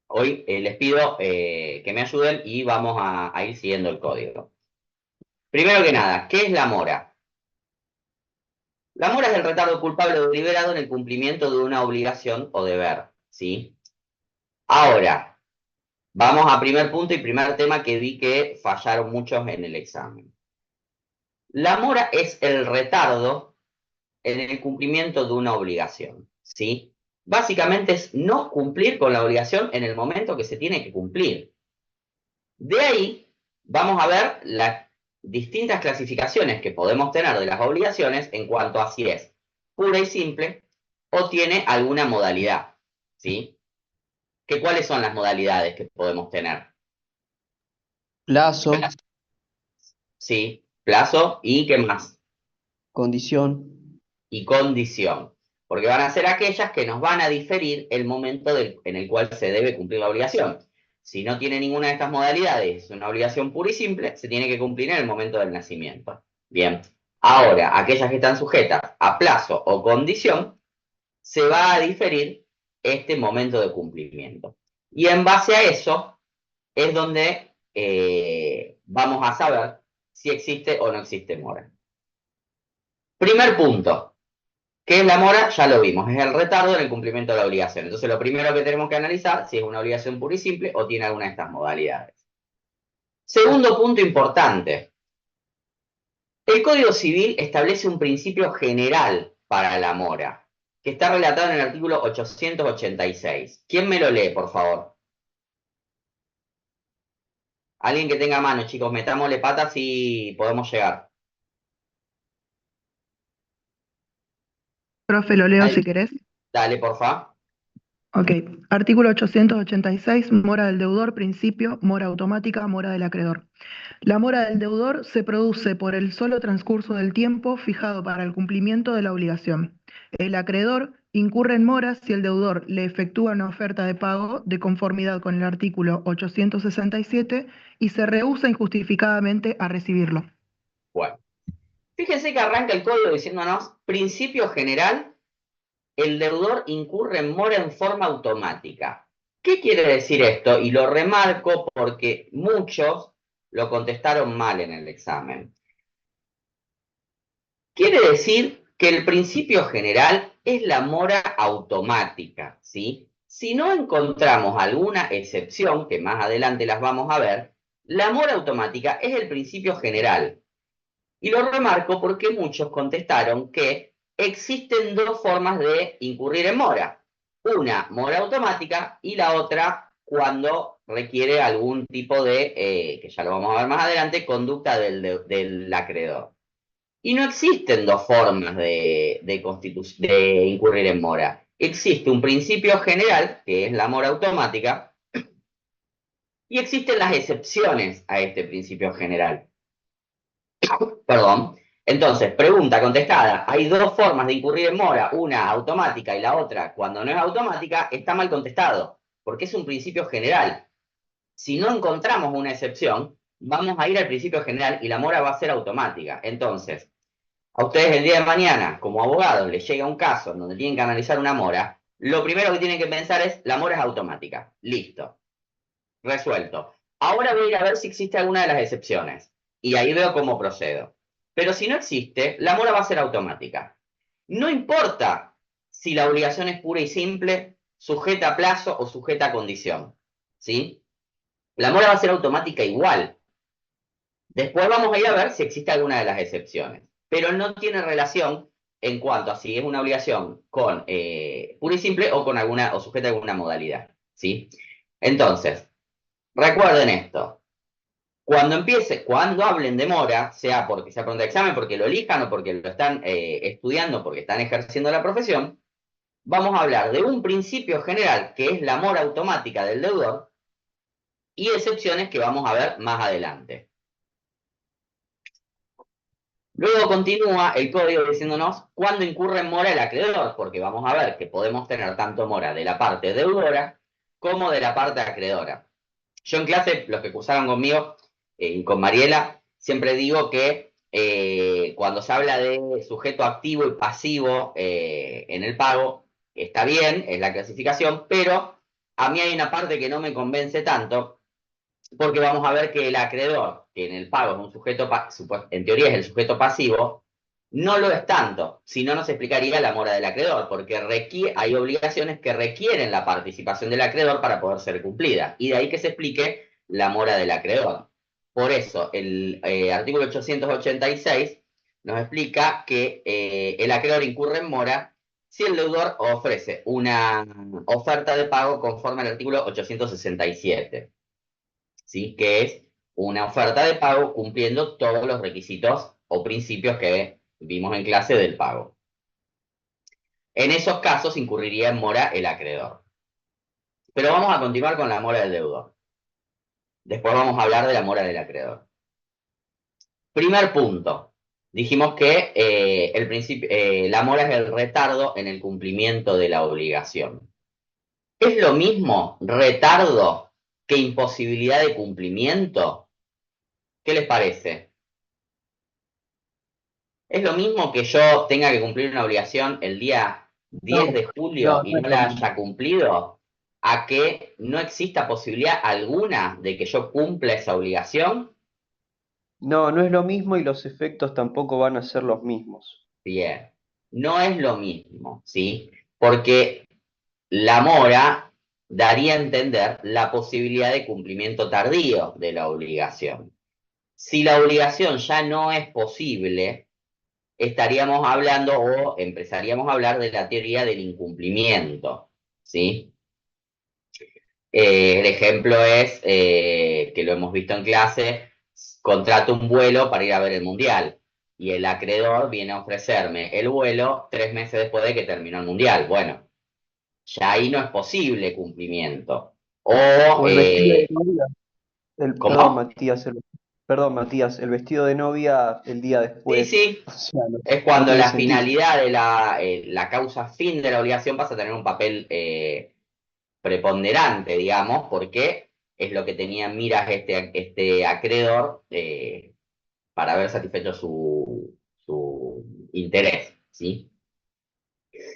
Hoy les pido que me ayuden y vamos a ir siguiendo el código. Primero que nada, ¿qué es la mora? La mora es el retardo culpable o deliberado en el cumplimiento de una obligación o deber, ¿sí? Ahora, vamos a primer punto y primer tema que vi que fallaron muchos en el examen. La mora es el retardo en el cumplimiento de una obligación, ¿sí? Básicamente es no cumplir con la obligación en el momento que se tiene que cumplir. De ahí vamos a ver las distintas clasificaciones que podemos tener de las obligaciones en cuanto a si es pura y simple o tiene alguna modalidad, ¿sí? ¿Cuáles son las modalidades que podemos tener? Plazo, Sí, plazo y ¿qué más? condición. Y condición, porque van a ser aquellas que nos van a diferir el momento en el cual se debe cumplir la obligación. Si no tiene ninguna de estas modalidades, es una obligación pura y simple, se tiene que cumplir en el momento del nacimiento. Bien, ahora, aquellas que están sujetas a plazo o condición, se va a diferir este momento de cumplimiento. Y en base a eso es donde vamos a saber si existe o no existe mora. Primer punto. ¿Qué es la mora? Ya lo vimos, es el retardo en el cumplimiento de la obligación. Entonces lo primero que tenemos que analizar si es una obligación pura y simple o tiene alguna de estas modalidades. Segundo punto importante. El Código Civil establece un principio general para la mora, que está relatado en el artículo 886. ¿Quién me lo lee, por favor? Alguien que tenga mano, chicos, metámosle patas y podemos llegar. Profe, lo leo Dale, si querés. dale, porfa. Ok. Artículo 886, mora del deudor, principio, mora automática, mora del acreedor. La mora del deudor se produce por el solo transcurso del tiempo fijado para el cumplimiento de la obligación. El acreedor incurre en mora si el deudor le efectúa una oferta de pago de conformidad con el artículo 867 y se rehúsa injustificadamente a recibirlo. Bueno, fíjense que arranca el código diciéndonos, principio general, el deudor incurre en mora en forma automática. ¿Qué quiere decir esto? Y lo remarco porque muchos lo contestaron mal en el examen. Quiere decir que el principio general es la mora automática, ¿sí? Si no encontramos alguna excepción, que más adelante las vamos a ver, la mora automática es el principio general. Y lo remarco porque muchos contestaron que existen dos formas de incurrir en mora. Una, mora automática, y la otra, cuando requiere algún tipo de, que ya lo vamos a ver más adelante, conducta del acreedor. Y no existen dos formas de incurrir en mora. Existe un principio general, que es la mora automática, y existen las excepciones a este principio general. Perdón. Entonces, pregunta contestada. Hay dos formas de incurrir en mora, una automática y la otra, cuando no es automática, está mal contestado, porque es un principio general. Si no encontramos una excepción, vamos a ir al principio general y la mora va a ser automática. Entonces, a ustedes el día de mañana, como abogados, les llega un caso en donde tienen que analizar una mora, lo primero que tienen que pensar es, la mora es automática. Listo. Resuelto. Ahora voy a ir a ver si existe alguna de las excepciones. Y ahí veo cómo procedo. Pero si no existe, la mora va a ser automática. No importa si la obligación es pura y simple, sujeta a plazo o sujeta a condición. ¿Sí? La mora va a ser automática igual. Después vamos a ir a ver si existe alguna de las excepciones. Pero no tiene relación en cuanto a si es una obligación con pura y simple o con alguna, o sujeta a alguna modalidad. ¿Sí? Entonces, recuerden esto. Cuando hablen de mora, sea porque sea pregunta de examen, porque lo elijan o porque lo están estudiando, porque están ejerciendo la profesión, vamos a hablar de un principio general que es la mora automática del deudor y excepciones que vamos a ver más adelante. Luego continúa el código diciéndonos cuándo incurre en mora el acreedor, porque vamos a ver que podemos tener tanto mora de la parte deudora como de la parte acreedora. Yo en clase, los que cursaron conmigo y con Mariela, siempre digo que cuando se habla de sujeto activo y pasivo en el pago, está bien, es la clasificación, pero a mí hay una parte que no me convence tanto, porque vamos a ver que el acreedor, que en el pago es un sujeto, en teoría es el sujeto pasivo, no lo es tanto, si no nos explicaría la mora del acreedor, porque hay obligaciones que requieren la participación del acreedor para poder ser cumplida, y de ahí que se explique la mora del acreedor. Por eso, el artículo 886 nos explica que el acreedor incurre en mora si el deudor ofrece una oferta de pago conforme al artículo 867, ¿sí? Que es una oferta de pago cumpliendo todos los requisitos o principios que vimos en clase del pago. En esos casos incurriría en mora el acreedor. Pero vamos a continuar con la mora del deudor. Después vamos a hablar de la mora del acreedor. Primer punto. Dijimos que la mora es el retardo en el cumplimiento de la obligación. ¿Es lo mismo retardo que imposibilidad de cumplimiento? ¿Qué les parece? ¿Es lo mismo que yo tenga que cumplir una obligación el día 10 de julio y no la haya cumplido, a que no exista posibilidad alguna de que yo cumpla esa obligación? No, no es lo mismo y los efectos tampoco van a ser los mismos. Bien, no es lo mismo, ¿sí? Porque la mora daría a entender la posibilidad de cumplimiento tardío de la obligación. Si la obligación ya no es posible, estaríamos hablando o empezaríamos a hablar de la teoría del incumplimiento, ¿sí? El ejemplo es, que lo hemos visto en clase, contrato un vuelo para ir a ver el Mundial y el acreedor viene a ofrecerme el vuelo 3 meses después de que terminó el Mundial. Bueno, ya ahí no es posible cumplimiento. O, O el vestido de novia. ¿cómo? Perdón, Matías, el vestido de novia el día Sí, después. sí. O sea, Es no cuando tiene la sentido. finalidad de la causa fin de la obligación pasa a tener un papel preponderante, digamos, porque es lo que tenía en miras este acreedor para haber satisfecho su interés, ¿sí?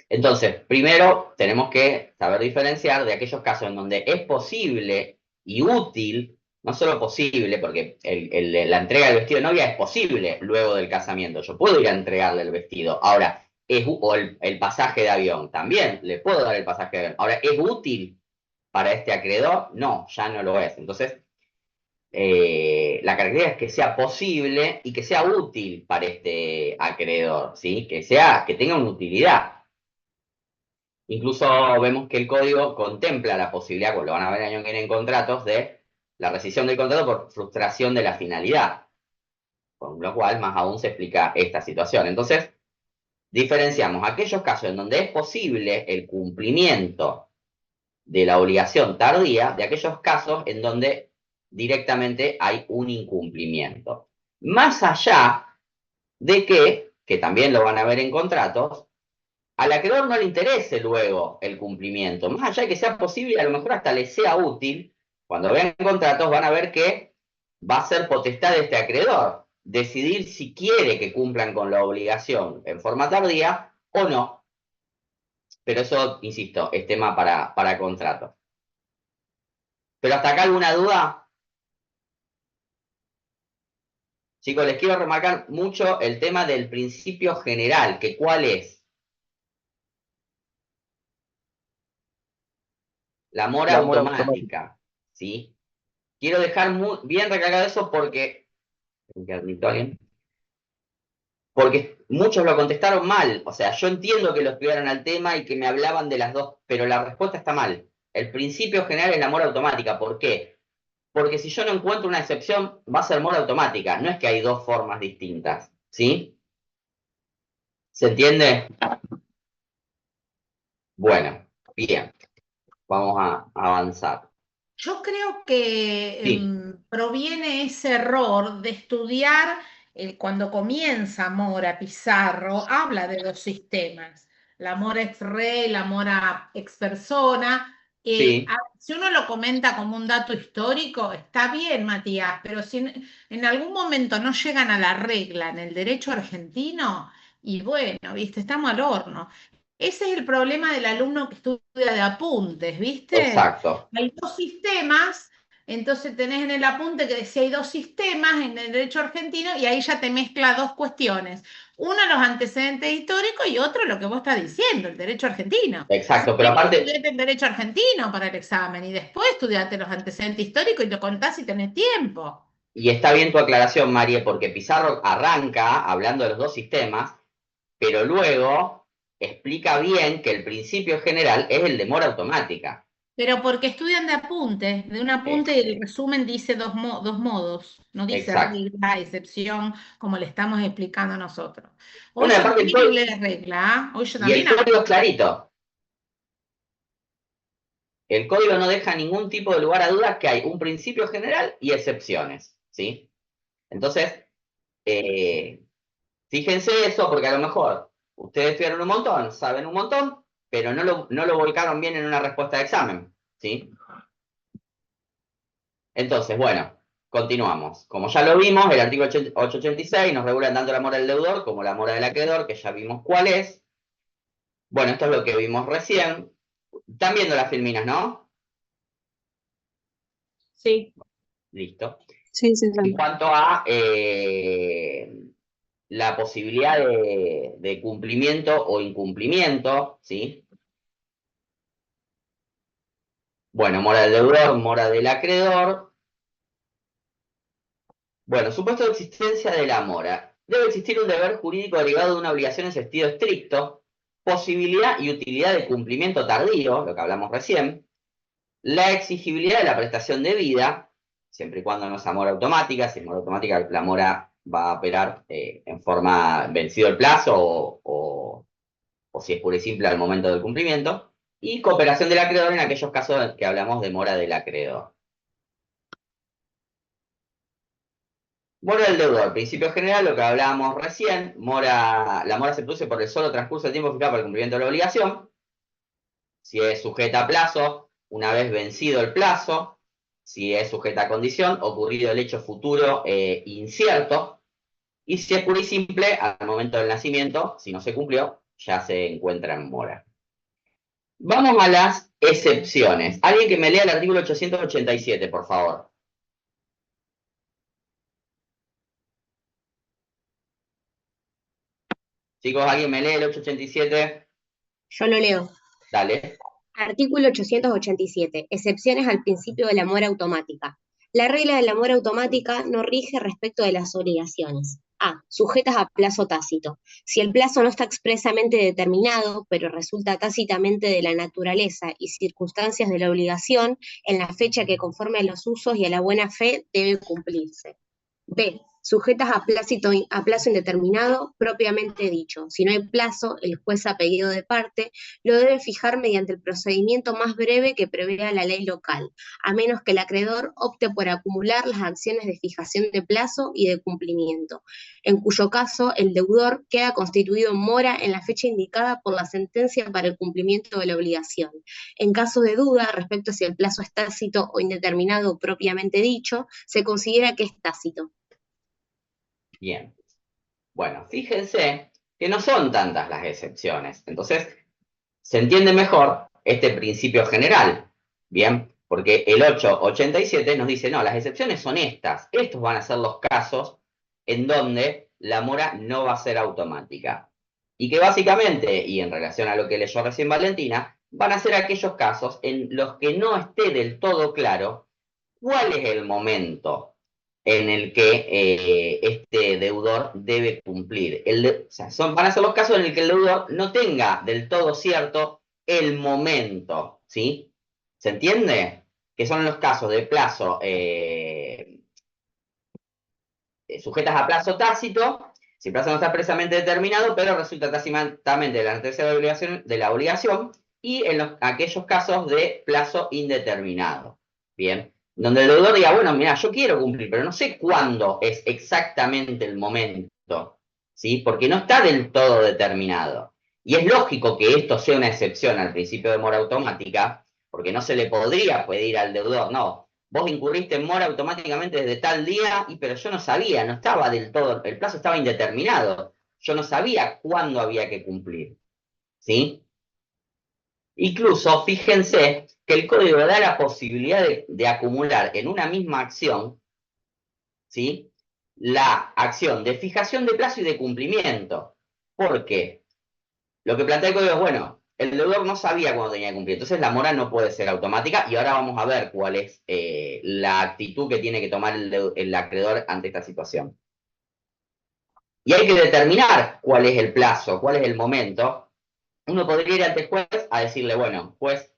Entonces, primero tenemos que saber diferenciar de aquellos casos en donde es posible y útil, no solo posible, porque la entrega del vestido de novia es posible luego del casamiento. Yo puedo ir a entregarle el vestido. Ahora, o el pasaje de avión, también le puedo dar el pasaje de avión. Ahora, ¿es útil para este acreedor? No, ya no lo es. Entonces, la característica es que sea posible y que sea útil para este acreedor, ¿sí? Que tenga una utilidad. Incluso vemos que el código contempla la posibilidad, pues lo van a ver el año que viene en contratos, de la rescisión del contrato por frustración de la finalidad. Con lo cual, más aún se explica esta situación. Entonces, diferenciamos aquellos casos en donde es posible el cumplimiento de la obligación tardía de aquellos casos en donde directamente hay un incumplimiento. Más allá de que también lo van a ver en contratos, al acreedor no le interese luego el cumplimiento. Más allá de que sea posible, a lo mejor hasta le sea útil, cuando vean contratos van a ver que va a ser potestad de este acreedor decidir si quiere que cumplan con la obligación en forma tardía o no. Pero eso, insisto, es tema para contratos. ¿Pero hasta acá alguna duda? Chicos, les quiero remarcar mucho el tema del principio general, que ¿cuál es? La mora La mora automática. automática, ¿sí? Quiero dejar bien recalcado eso porque porque muchos lo contestaron mal. O sea, yo entiendo que lo estudiaron al tema y que me hablaban de las dos, pero la respuesta está mal. El principio general es la mora automática. ¿Por qué? Porque si yo no encuentro una excepción, va a ser mora automática. No es que hay dos formas distintas, ¿sí? ¿Se entiende? Bueno, bien. Vamos a avanzar. Yo creo que Sí, proviene ese error de estudiar, cuando comienza Mora Pizarro, habla de dos sistemas, la Mora ex re y la Mora ex persona. sí. Si uno lo comenta como un dato histórico, está bien, Matías, pero si en algún momento no llegan a la regla en el derecho argentino, y bueno, viste, estamos al horno. Ese es el problema del alumno que estudia de apuntes, ¿viste? Exacto. Hay dos sistemas, entonces tenés en el apunte que decía hay dos sistemas en el derecho argentino y ahí ya te mezcla dos cuestiones. Uno, los antecedentes históricos y otro, lo que vos estás diciendo, el derecho argentino. Entonces, Exacto. Pero primero aparte, estudiate el derecho argentino para el examen y después estudiate los antecedentes históricos y te contás si tenés tiempo. y está bien tu aclaración, María, porque Pizarro arranca hablando de los dos sistemas, pero luego explica bien que el principio general es el de mora automática. Pero porque estudian de apunte, de un apunte el resumen dice dos modos, no dice Exacto. regla, excepción, como le estamos explicando nosotros. Hoy Bueno, yo aparte también hablé de regla, ¿ah? Hoy yo y el también hablé. código es clarito. El código no deja ningún tipo de lugar a dudas que hay un principio general y excepciones, ¿sí? Entonces, fíjense eso porque a lo mejor ustedes estudiaron un montón, saben un montón, pero no lo volcaron bien en una respuesta de examen, ¿sí? Entonces, bueno, continuamos. Como ya lo vimos, el artículo 886 nos regula tanto la mora del deudor como la mora del acreedor, que ya vimos cuál es. Bueno, esto es lo que vimos recién. Están viendo las filminas, ¿no? Sí. Listo. Sí, sí, En sí. cuanto a la posibilidad de cumplimiento o incumplimiento, ¿sí? Bueno, mora del deudor, mora del acreedor. Bueno, supuesto de existencia de la mora. Debe existir un deber jurídico derivado de una obligación en sentido estricto, posibilidad y utilidad de cumplimiento tardío, lo que hablamos recién, la exigibilidad de la prestación debida, siempre y cuando no sea mora automática. Si es mora automática, la mora va a operar en forma vencido el plazo o si es pura y simple al momento del cumplimiento, y cooperación del acreedor en aquellos casos en que hablamos de mora del acreedor. Mora del deudor, principio general, lo que hablábamos recién, la mora se produce por el solo transcurso del tiempo fijado para el cumplimiento de la obligación. Si es sujeta a plazo, una vez vencido el plazo. Si es sujeta a condición, ocurrido el hecho futuro incierto. Y si es pura y simple, al momento del nacimiento, si no se cumplió, ya se encuentra en mora. Vamos a las excepciones. Alguien que me lea el artículo 887, por favor. Chicos, ¿alguien me lee el 887? Yo lo leo. Dale. Artículo 887. Excepciones al principio de la mora automática. La regla de la mora automática no rige respecto de las obligaciones. A. Sujetas a plazo tácito. Si el plazo no está expresamente determinado, pero resulta tácitamente de la naturaleza y circunstancias de la obligación, en la fecha que conforme a los usos y a la buena fe debe cumplirse. B. Sujetas a plazo indeterminado, propiamente dicho. Si no hay plazo, el juez a pedido de parte lo debe fijar mediante el procedimiento más breve que prevea la ley local, a menos que el acreedor opte por acumular las acciones de fijación de plazo y de cumplimiento, en cuyo caso el deudor queda constituido en mora en la fecha indicada por la sentencia para el cumplimiento de la obligación. En caso de duda respecto a si el plazo es tácito o indeterminado propiamente dicho, se considera que es tácito. Bien. Bueno, fíjense que no son tantas las excepciones. Entonces, se entiende mejor este principio general. Bien, porque el 887 nos dice, no, las excepciones son estas. Estos van a ser los casos en donde la mora no va a ser automática. Y que básicamente, y en relación a lo que leyó recién Valentina, van a ser aquellos casos en los que no esté del todo claro cuál es el momento en el que este deudor debe cumplir. O sea, van a ser los casos en el que el deudor no tenga del todo cierto el momento, ¿sí? ¿Se entiende? Que son los casos de plazo sujetas a plazo tácito, si el plazo no está expresamente determinado, pero resulta tácitamente de la naturaleza de la obligación, y en aquellos casos de plazo indeterminado. Bien, donde el deudor diga, bueno, mira, yo quiero cumplir, pero no sé cuándo es exactamente el momento, ¿sí? Porque no está del todo determinado. Y es lógico que esto sea una excepción al principio de mora automática, porque no se le podría pedir al deudor, no, vos incurriste en mora automáticamente desde tal día, pero yo no sabía, no estaba del todo, el plazo estaba indeterminado, yo no sabía cuándo había que cumplir, ¿sí? Incluso, fíjense que el código da la posibilidad de acumular en una misma acción, ¿sí? La acción de fijación de plazo y de cumplimiento. ¿Por qué? Lo que plantea el código es, bueno, el deudor no sabía cuándo tenía que cumplir, entonces la mora no puede ser automática, y ahora vamos a ver cuál es la actitud que tiene que tomar el acreedor ante esta situación. Y hay que determinar cuál es el plazo, cuál es el momento. Uno podría ir ante el juez a decirle, bueno, juez,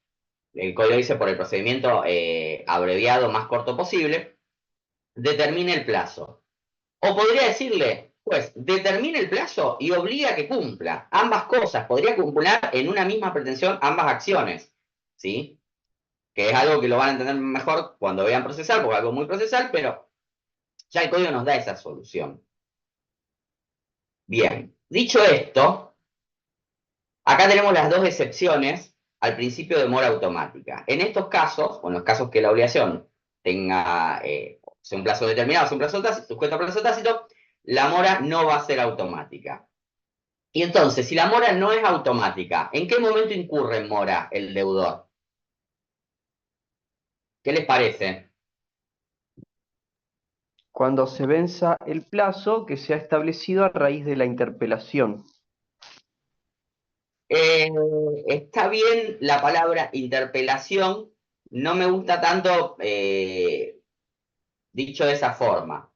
el código dice por el procedimiento abreviado más corto posible, determine el plazo. O podría decirle, pues, determine el plazo y obliga a que cumpla. Ambas cosas, podría cumplir en una misma pretensión ambas acciones, ¿sí? Que es algo que lo van a entender mejor cuando vean procesal, porque es algo muy procesal, pero ya el código nos da esa solución. Bien, dicho esto, acá tenemos las dos excepciones al principio de mora automática. En estos casos, o en los casos que la obligación tenga sea un plazo determinado, sea un plazo tácito, sujeto a plazo tácito, la mora no va a ser automática. Y entonces, si la mora no es automática, ¿en qué momento incurre en mora el deudor? ¿Qué les parece? Cuando se venza el plazo que se ha establecido a raíz de la interpelación. Está bien la palabra interpelación, no me gusta tanto dicho de esa forma.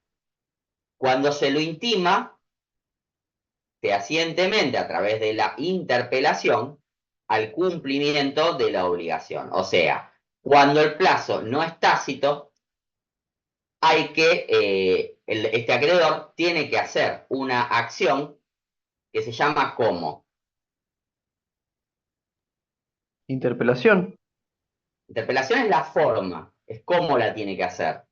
cuando se lo intima fehacientemente a través de la interpelación al cumplimiento de la obligación. O sea, cuando el plazo no es tácito, hay que, este acreedor tiene que hacer una acción que se llama ¿cómo? Interpelación. Interpelación es la forma, es cómo la tiene que hacer.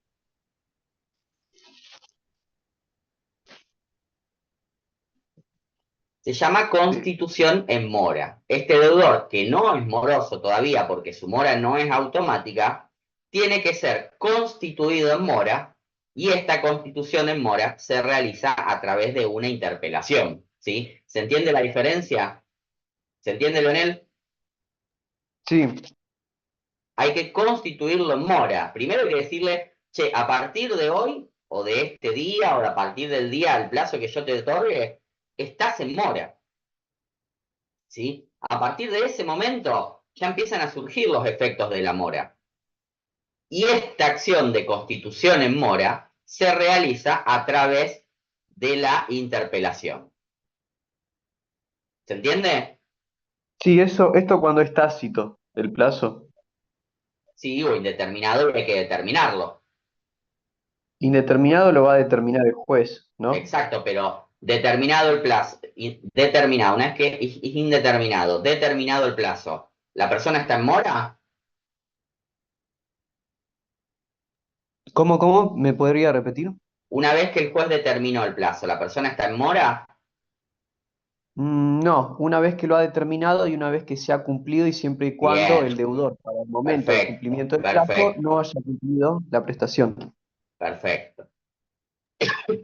Se llama constitución en mora. Este deudor, que no es moroso todavía porque su mora no es automática, tiene que ser constituido en mora y esta constitución en mora se realiza a través de una interpelación, ¿sí? ¿Se entiende la diferencia? ¿Se entiende, Leonel? Sí. Hay que constituirlo en mora. Primero hay que decirle, che, a partir de hoy, o de este día, o a partir del día al plazo que yo te otorgue, estás en mora. ¿Sí? A partir de ese momento ya empiezan a surgir los efectos de la mora. Y esta acción de constitución en mora se realiza a través de la interpelación. ¿Se entiende? Sí, esto cuando es tácito, el plazo. Sí, o indeterminado, hay que determinarlo. Indeterminado lo va a determinar el juez, ¿no? Exacto, pero determinado el plazo, determinado, una vez que es indeterminado, determinado el plazo, ¿la persona está en mora? ¿Cómo? ¿Me podría repetir? Una vez que el juez determinó el plazo, ¿la persona está en mora? No, una vez que lo ha determinado y una vez que se ha cumplido y siempre y cuando Bien, el deudor, para el momento del perfecto, cumplimiento del plazo, perfecto, no haya cumplido la prestación. perfecto.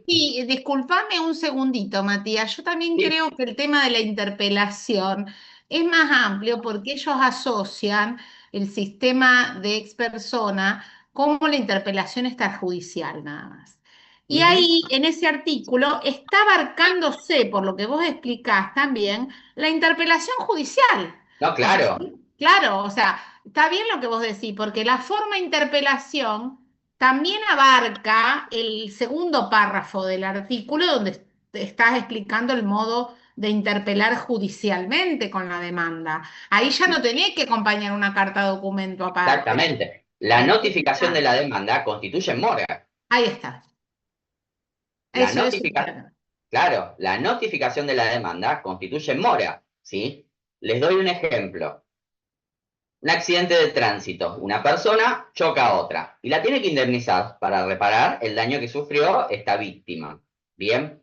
Sí, discúlpame un segundito, Matías. Yo también Sí, creo que el tema de la interpelación es más amplio porque ellos asocian el sistema de ex persona como la interpelación extrajudicial nada más. Y Ujú. ahí, en ese artículo, está abarcándose, por lo que vos explicás también, la interpelación judicial. no, O sea, claro, sí, claro, o sea, está bien lo que vos decís, porque la forma de interpelación también abarca el segundo párrafo del artículo donde estás explicando el modo de interpelar judicialmente con la demanda. Ahí ya no tenés que acompañar una carta documento aparte. exactamente. La Ahí notificación de está. la demanda constituye mora. Ahí está. La Eso notificación, claro, la notificación de la demanda constituye mora, ¿sí? Les doy un ejemplo. Un accidente de tránsito. Una persona choca a otra y la tiene que indemnizar para reparar el daño que sufrió esta víctima. ¿Bien?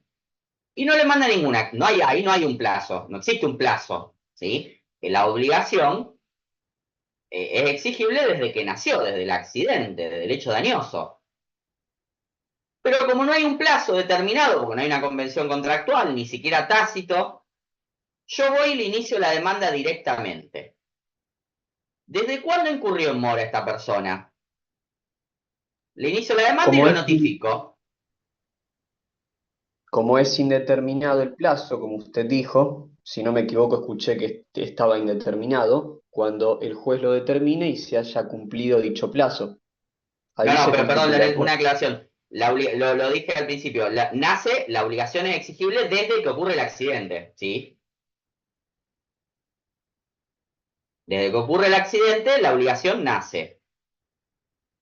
Y no le manda ninguna, ahí no hay un plazo, no existe un plazo, ¿sí? La obligación es exigible desde que nació, desde el accidente, desde el hecho dañoso. Pero como no hay un plazo determinado, porque no hay una convención contractual, ni siquiera tácito, yo voy y le inicio la demanda directamente. ¿Desde cuándo incurrió en mora esta persona? Le inicio la demanda y Como lo es, notifico. como es indeterminado el plazo, como usted dijo, si no me equivoco, escuché que estaba indeterminado, cuando el juez lo determine y se haya cumplido dicho plazo. No, Ahí no, se pero perdón, constituirá el Leonel, juez. una aclaración. Lo dije al principio. Nace, la obligación es exigible desde que ocurre el accidente, ¿sí? Desde que ocurre el accidente, la obligación nace.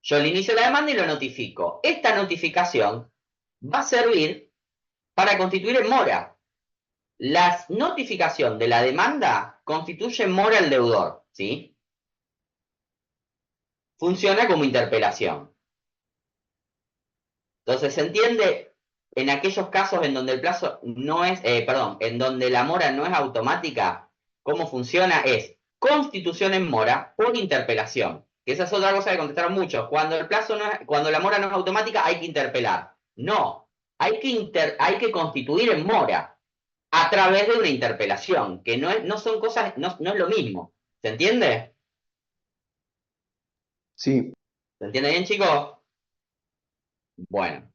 Yo le inicio la demanda y lo notifico. Esta notificación va a servir para constituir en mora. La notificación de la demanda constituye en mora al deudor, ¿sí? Funciona como interpelación. Entonces, ¿se entiende? En aquellos casos en donde el plazo no es, en donde la mora no es automática, ¿cómo funciona? Es constitución en mora por interpelación. Que esa es otra cosa que contestaron muchos. Cuando el plazo no es, cuando la mora no es automática, hay que interpelar. No, hay que constituir en mora a través de una interpelación, que no son cosas, no es lo mismo. ¿Se entiende? Sí. ¿Se entiende bien, chicos? Bueno.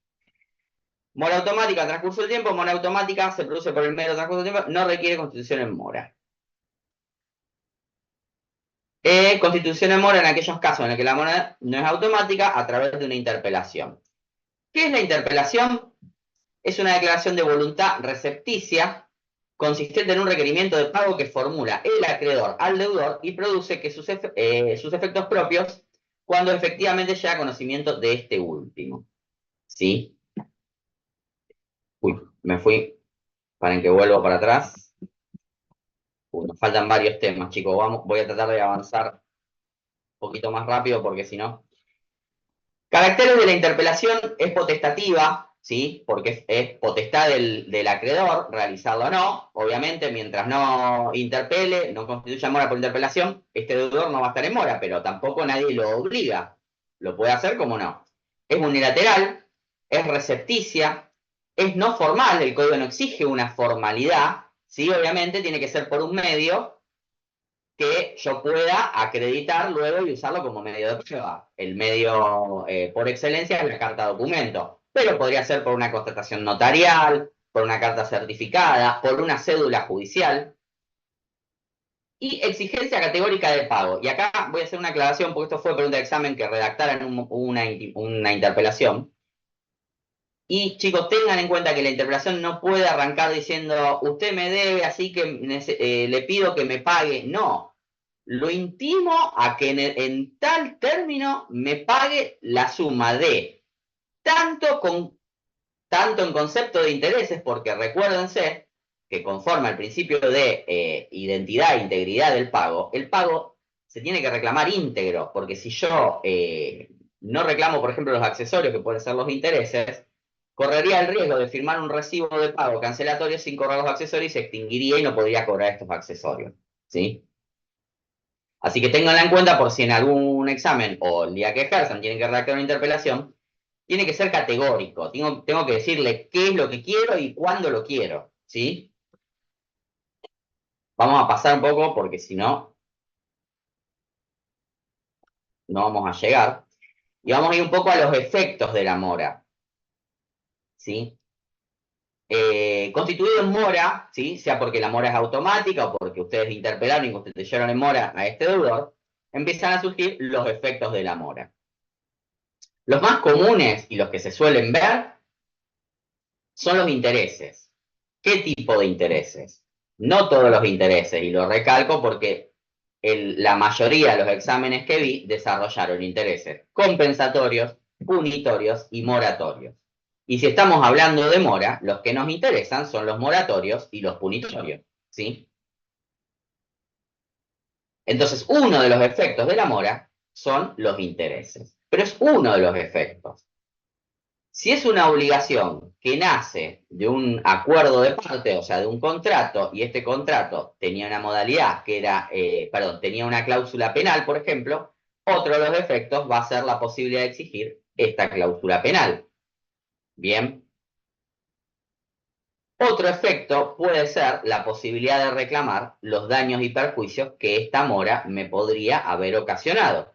Mora automática, transcurso del tiempo, mora automática se produce por el mero transcurso del tiempo, no requiere constitución en mora. Constitución en mora en aquellos casos en los que la mora no es automática a través de una interpelación. ¿Qué es la interpelación? es una declaración de voluntad recepticia consistente en un requerimiento de pago que formula el acreedor al deudor y produce que sus efectos propios cuando efectivamente llega a conocimiento de este último. ¿Sí? Uy, me fui. Para que vuelvo para atrás. Nos faltan varios temas, chicos. Voy a tratar de avanzar un poquito más rápido porque si no... Caracteres de la interpelación es potestativa, ¿sí? Porque es potestad del acreedor realizarlo o no. Obviamente, mientras no interpele, no constituya mora por interpelación, este deudor no va a estar en mora, pero tampoco nadie lo obliga. Lo puede hacer como no. Es unilateral, es recepticia, es no formal, el código no exige una formalidad, ¿sí? Obviamente tiene que ser por un medio que yo pueda acreditar luego y usarlo como medio de prueba. El medio por excelencia es la carta documento, pero podría ser por una constatación notarial, por una carta certificada, por una cédula judicial. Y exigencia categórica de pago. Y acá voy a hacer una aclaración, porque esto fue pregunta de examen que redactaran una interpelación. Y chicos, tengan en cuenta que la interpelación no puede arrancar diciendo, usted me debe, así que le pido que me pague. No, lo intimo a que en tal término me pague la suma de tanto en concepto de intereses, porque recuérdense que conforme al principio de identidad e integridad del pago, el pago se tiene que reclamar íntegro, porque si yo no reclamo, por ejemplo, los accesorios, que pueden ser los intereses, correría el riesgo de firmar un recibo de pago cancelatorio sin cobrar los accesorios y se extinguiría y no podría cobrar estos accesorios, ¿sí? Así que ténganla en cuenta por si en algún examen o el día que ejerzan tienen que redactar una interpelación, tiene que ser categórico. Tengo que decirle qué es lo que quiero y cuándo lo quiero, ¿sí? Vamos a pasar un poco porque si no, no vamos a llegar. Y vamos a ir un poco a los efectos de la mora, ¿sí? Constituido en mora, ¿sí? Sea porque la mora es automática o porque ustedes interpelaron y constituyeron en mora a este deudor, empiezan a surgir los efectos de la mora. Los más comunes y los que se suelen ver son los intereses. ¿Qué tipo de intereses? No todos los intereses, y lo recalco porque la mayoría de los exámenes que vi desarrollaron intereses compensatorios, punitorios y moratorios. Y si estamos hablando de mora, los que nos interesan son los moratorios y los punitorios, ¿sí? Entonces, uno de los efectos de la mora son los intereses, pero es uno de los efectos. Si es una obligación que nace de un acuerdo de parte, o sea, de un contrato, y este contrato tenía una modalidad que era, tenía una cláusula penal, por ejemplo, otro de los efectos va a ser la posibilidad de exigir esta cláusula penal. Bien. Otro efecto puede ser la posibilidad de reclamar los daños y perjuicios que esta mora me podría haber ocasionado.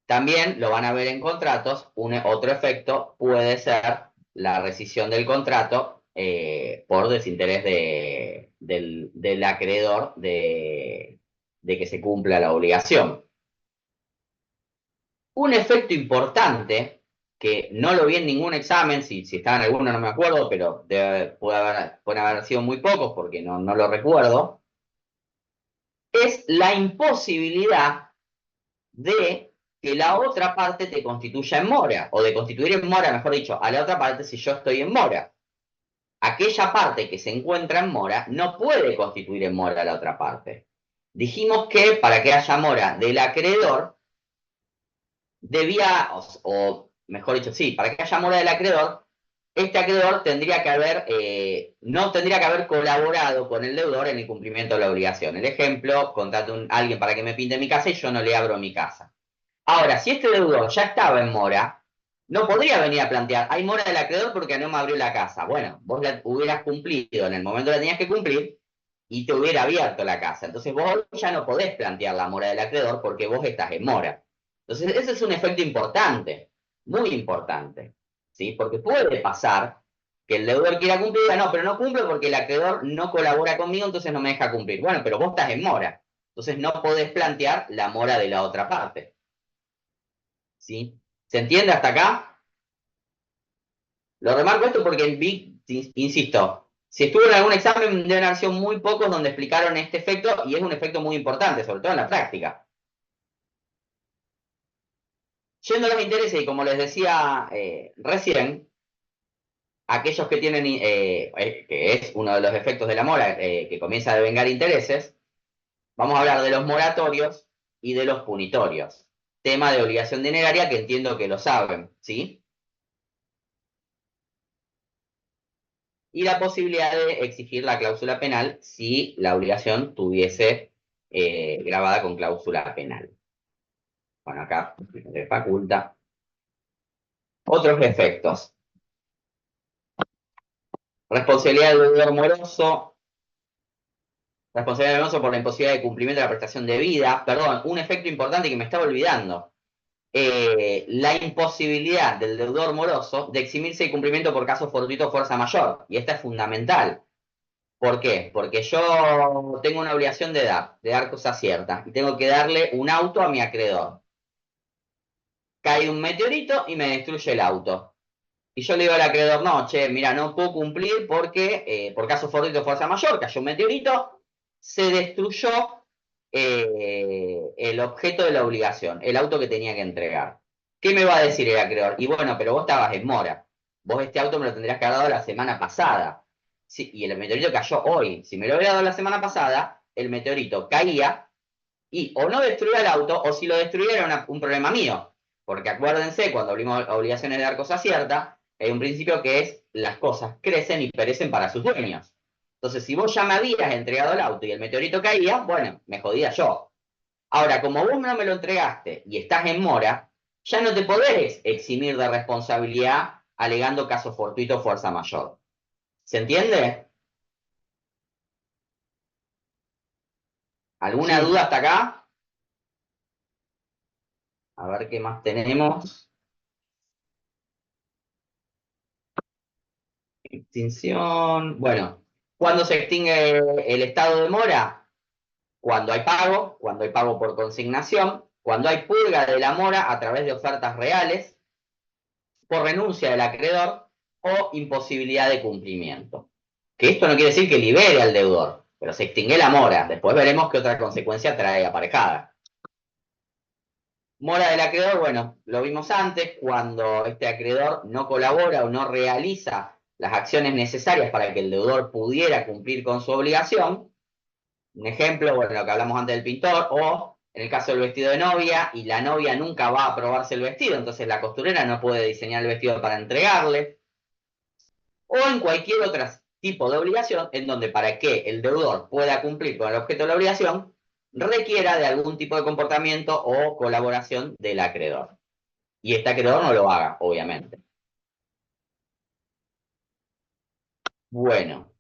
También lo van a ver en contratos, otro efecto puede ser la rescisión del contrato por desinterés del acreedor de que se cumpla la obligación. Un efecto importante, que no lo vi en ningún examen, si estaba en alguno no me acuerdo, pero puede haber sido muy pocos porque no lo recuerdo, es la imposibilidad de que la otra parte te constituya en mora, o de constituir en mora, mejor dicho, a la otra parte si yo estoy en mora. Aquella parte que se encuentra en mora no puede constituir en mora a la otra parte. Dijimos que para que haya mora del acreedor, debía, o mejor dicho, sí, para que haya mora del acreedor, este acreedor tendría que haber, no tendría que haber colaborado con el deudor en el cumplimiento de la obligación. El ejemplo, contrato a alguien para que me pinte mi casa y yo no le abro mi casa. Ahora, si este deudor ya estaba en mora, no podría venir a plantear, hay mora del acreedor porque no me abrió la casa. Bueno, vos la hubieras cumplido, en el momento la tenías que cumplir, y te hubiera abierto la casa. Entonces vos ya no podés plantear la mora del acreedor porque vos estás en mora. Entonces ese es un efecto importante, muy importante, ¿sí? Porque puede pasar que el deudor quiera cumplir, no, pero no cumple porque el acreedor no colabora conmigo, entonces no me deja cumplir. Bueno, pero vos estás en mora, entonces no podés plantear la mora de la otra parte. ¿Sí? ¿Se entiende hasta acá? Lo remarco esto porque insisto, si estuvo en algún examen, deben haber sido muy pocos donde explicaron este efecto, y es un efecto muy importante, sobre todo en la práctica. Yendo a los intereses, y como les decía recién, aquellos que tienen, que es uno de los efectos de la mora, que comienza a devengar intereses, vamos a hablar de los moratorios y de los punitorios. Tema de obligación dineraria que entiendo que lo saben, ¿sí? Y la posibilidad de exigir la cláusula penal si la obligación tuviese grabada con cláusula penal. Bueno, acá le faculta. Otros efectos. Responsabilidad del deudor moroso. Responsabilidad del moroso por la imposibilidad de cumplimiento de la prestación debida. Perdón, un efecto importante que me estaba olvidando. La imposibilidad del deudor moroso de eximirse de cumplimiento por caso fortuito o fuerza mayor. Y esta es fundamental. ¿Por qué? Porque yo tengo una obligación de dar cosa cierta, y tengo que darle un auto a mi acreedor. Cae un meteorito y me destruye el auto. Y yo le digo al acreedor, no, che, mira, no puedo cumplir porque por caso fortuito o fuerza mayor, cayó un meteorito, se destruyó el objeto de la obligación, el auto que tenía que entregar. ¿Qué me va a decir el acreedor? Y bueno, pero vos estabas en mora. Vos este auto me lo tendrías que haber dado la semana pasada. Sí, y el meteorito cayó hoy. Si me lo hubiera dado la semana pasada, el meteorito caía y o no destruía el auto, o si lo destruía era un problema mío. Porque acuérdense, cuando abrimos obligaciones de dar cosa cierta, hay un principio que es las cosas crecen y perecen para sus dueños. Entonces, si vos ya me habías entregado el auto y el meteorito caía, bueno, me jodía yo. Ahora, como vos no me lo entregaste y estás en mora, ya no te podés eximir de responsabilidad alegando caso fortuito o fuerza mayor. ¿Se entiende? ¿Alguna Sí. duda hasta acá? A ver qué más tenemos. Extinción. Bueno, ¿cuándo se extingue el estado de mora? Cuando hay pago por consignación, cuando hay purga de la mora a través de ofertas reales, por renuncia del acreedor o imposibilidad de cumplimiento. Que esto no quiere decir que libere al deudor, pero se extingue la mora. Después veremos qué otra consecuencia trae aparejada. Mora del acreedor, bueno, lo vimos antes, cuando este acreedor no colabora o no realiza las acciones necesarias para que el deudor pudiera cumplir con su obligación. Un ejemplo, bueno, lo que hablamos antes del pintor, o en el caso del vestido de novia, y la novia nunca va a probarse el vestido, entonces la costurera no puede diseñar el vestido para entregarle. O en cualquier otro tipo de obligación en donde para que el deudor pueda cumplir con el objeto de la obligación, requiera de algún tipo de comportamiento o colaboración del acreedor. Y este acreedor no lo haga, obviamente. Bueno.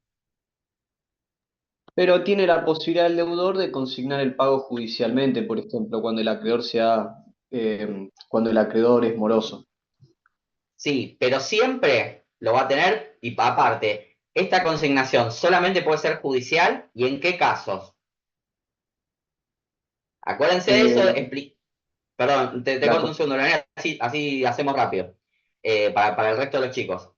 Pero tiene la posibilidad el deudor de consignar el pago judicialmente, por ejemplo, cuando el acreedor cuando el acreedor es moroso. Sí, pero siempre lo va a tener, y aparte, esta consignación solamente puede ser judicial, ¿y en qué casos? Acuérdense de eso, perdón, te corto un segundo, así hacemos rápido, para el resto de los chicos.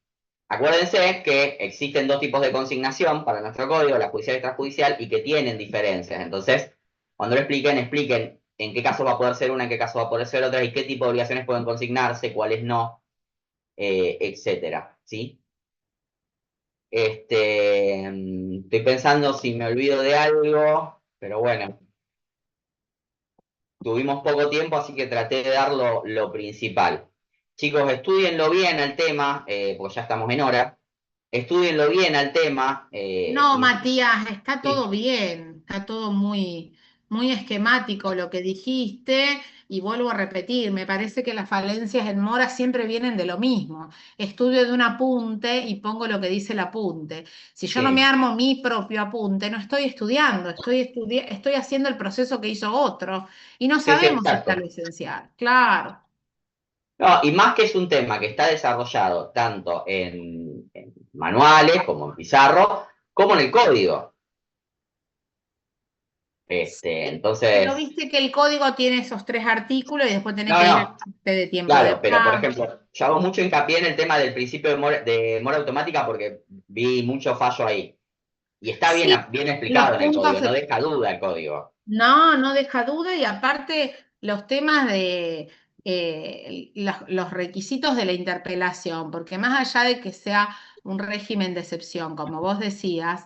Acuérdense que existen dos tipos de consignación para nuestro código, la judicial y extrajudicial, y que tienen diferencias. Entonces, cuando lo expliquen en qué caso va a poder ser una, en qué caso va a poder ser otra, y qué tipo de obligaciones pueden consignarse, cuáles no, etcétera, ¿sí? Estoy pensando si me olvido de algo, pero bueno. Tuvimos poco tiempo, así que traté de dar lo principal. Chicos, estudienlo bien el tema, porque ya estamos en hora. Estudienlo bien al tema. No, Matías, está Sí. todo bien, está todo muy, muy esquemático lo que dijiste y vuelvo a repetir, me parece que las falencias en mora siempre vienen de lo mismo. Estudio de un apunte y pongo lo que dice el apunte. Si yo no me Sí. armo mi propio apunte, no estoy estudiando, estoy haciendo el proceso que hizo otro y no Sí, sabemos si está exacto. lo esencial. Claro. No, y más que es un tema que está desarrollado tanto en manuales como en pizarro, como en el código. Pero Entonces, viste que el código tiene esos 3 artículos y después tenés no, que ir al no, límite de tiempo de claro, pero por pago. ejemplo, yo hago mucho hincapié en el tema del principio de mora automática porque vi mucho fallo ahí. Y está bien, Sí, bien los explicado en el puntos, código, no deja duda el código. no deja duda y aparte los temas de los requisitos de la interpelación, porque más allá de que sea un régimen de excepción, como vos decías,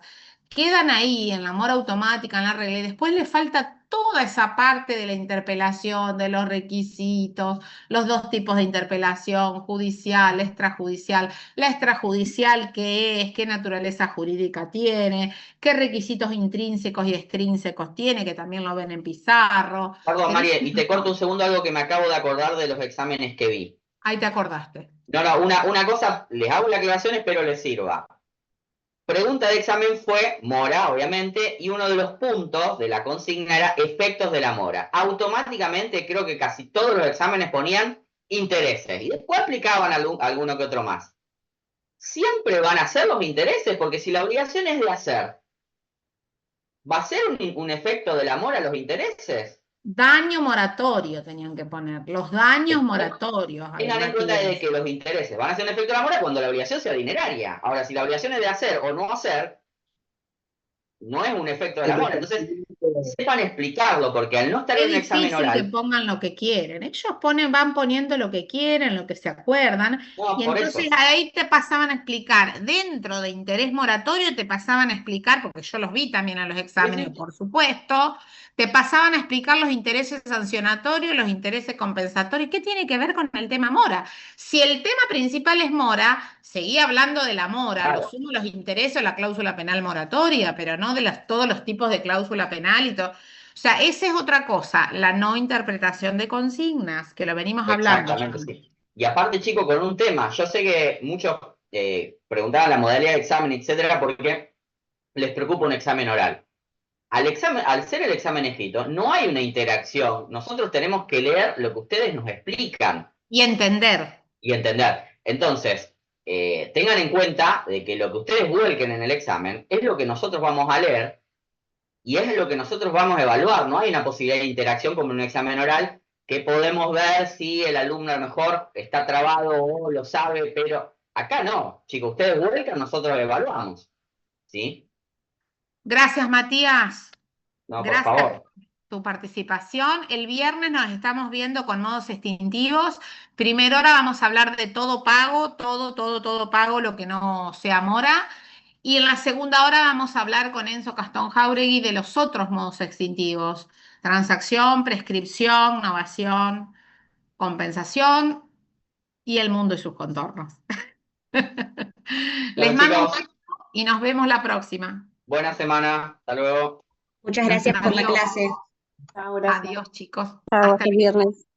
quedan ahí en la mora automática, en la regla, y después le falta toda esa parte de la interpelación, de los requisitos, los 2 tipos de interpelación, judicial, extrajudicial. La extrajudicial, ¿qué es? ¿Qué naturaleza jurídica tiene? ¿Qué requisitos intrínsecos y extrínsecos tiene? Que también lo ven en Pizarro. Perdón, Tenés María, un y te corto montón. un segundo algo que me acabo de acordar de los exámenes que vi. Ahí te acordaste. No, no, una cosa, les hago la aclaración, espero les sirva. Pregunta de examen fue mora, obviamente, y uno de los puntos de la consigna era efectos de la mora. Automáticamente creo que casi todos los exámenes ponían intereses y después aplicaban alguno que otro más. Siempre van a ser los intereses, porque si la obligación es de hacer, ¿va a ser un efecto de la mora los intereses? Daño moratorio tenían que poner. Los daños moratorios, Tengan en cuenta de Matías. que los intereses van a ser un efecto de la mora cuando la obligación sea dineraria. Ahora, si la obligación es de hacer o no hacer, no es un efecto de El la mora. Entonces, requerimiento, sepan explicarlo, porque al no estar Es en un examen difícil que oral, pongan lo que quieren. Ellos van poniendo lo que quieren, lo que se acuerdan, no, y por entonces eso. ahí te pasaban a explicar, dentro de interés moratorio, te pasaban a explicar, porque yo los vi también a los Sí, exámenes, sí. por supuesto, te pasaban a explicar los intereses sancionatorios, los intereses compensatorios. ¿Qué tiene que ver con el tema mora? Si el tema principal es mora, seguía hablando de la mora, lo Claro, sumo los intereses, la cláusula penal moratoria, pero no de todos los tipos de cláusula penal y todo. O sea, esa es otra cosa, la no interpretación de consignas, que lo venimos hablando ya. exactamente, sí. Y aparte, chicos, con un tema, yo sé que muchos preguntaban la modalidad de examen, etcétera, porque les preocupa un examen oral. Al ser el examen escrito, no hay una interacción. Nosotros tenemos que leer lo que ustedes nos explican Y entender. y entender. Entonces, tengan en cuenta de que lo que ustedes vuelquen en el examen es lo que nosotros vamos a leer y es lo que nosotros vamos a evaluar. No hay una posibilidad de interacción como en un examen oral que podemos ver si el alumno a lo mejor está trabado o lo sabe, pero acá no, chicos, ustedes vuelcan, nosotros evaluamos, ¿sí? Gracias, Matías. No, por Gracias por favor. tu participación. El viernes nos estamos viendo con modos extintivos. Primero hora vamos a hablar de todo pago, todo pago, lo que no sea mora. Y en la segunda hora vamos a hablar con Enzo Castón Jauregui de los otros modos extintivos. Transacción, prescripción, novación, compensación y el mundo y sus contornos. Les Bueno, mando un chicos, beso y nos vemos la próxima. buena semana. Hasta luego. Muchas gracias por la Adiós. clase. Chao, gracias. Adiós, chicos. Chao, Hasta hasta el luego. viernes.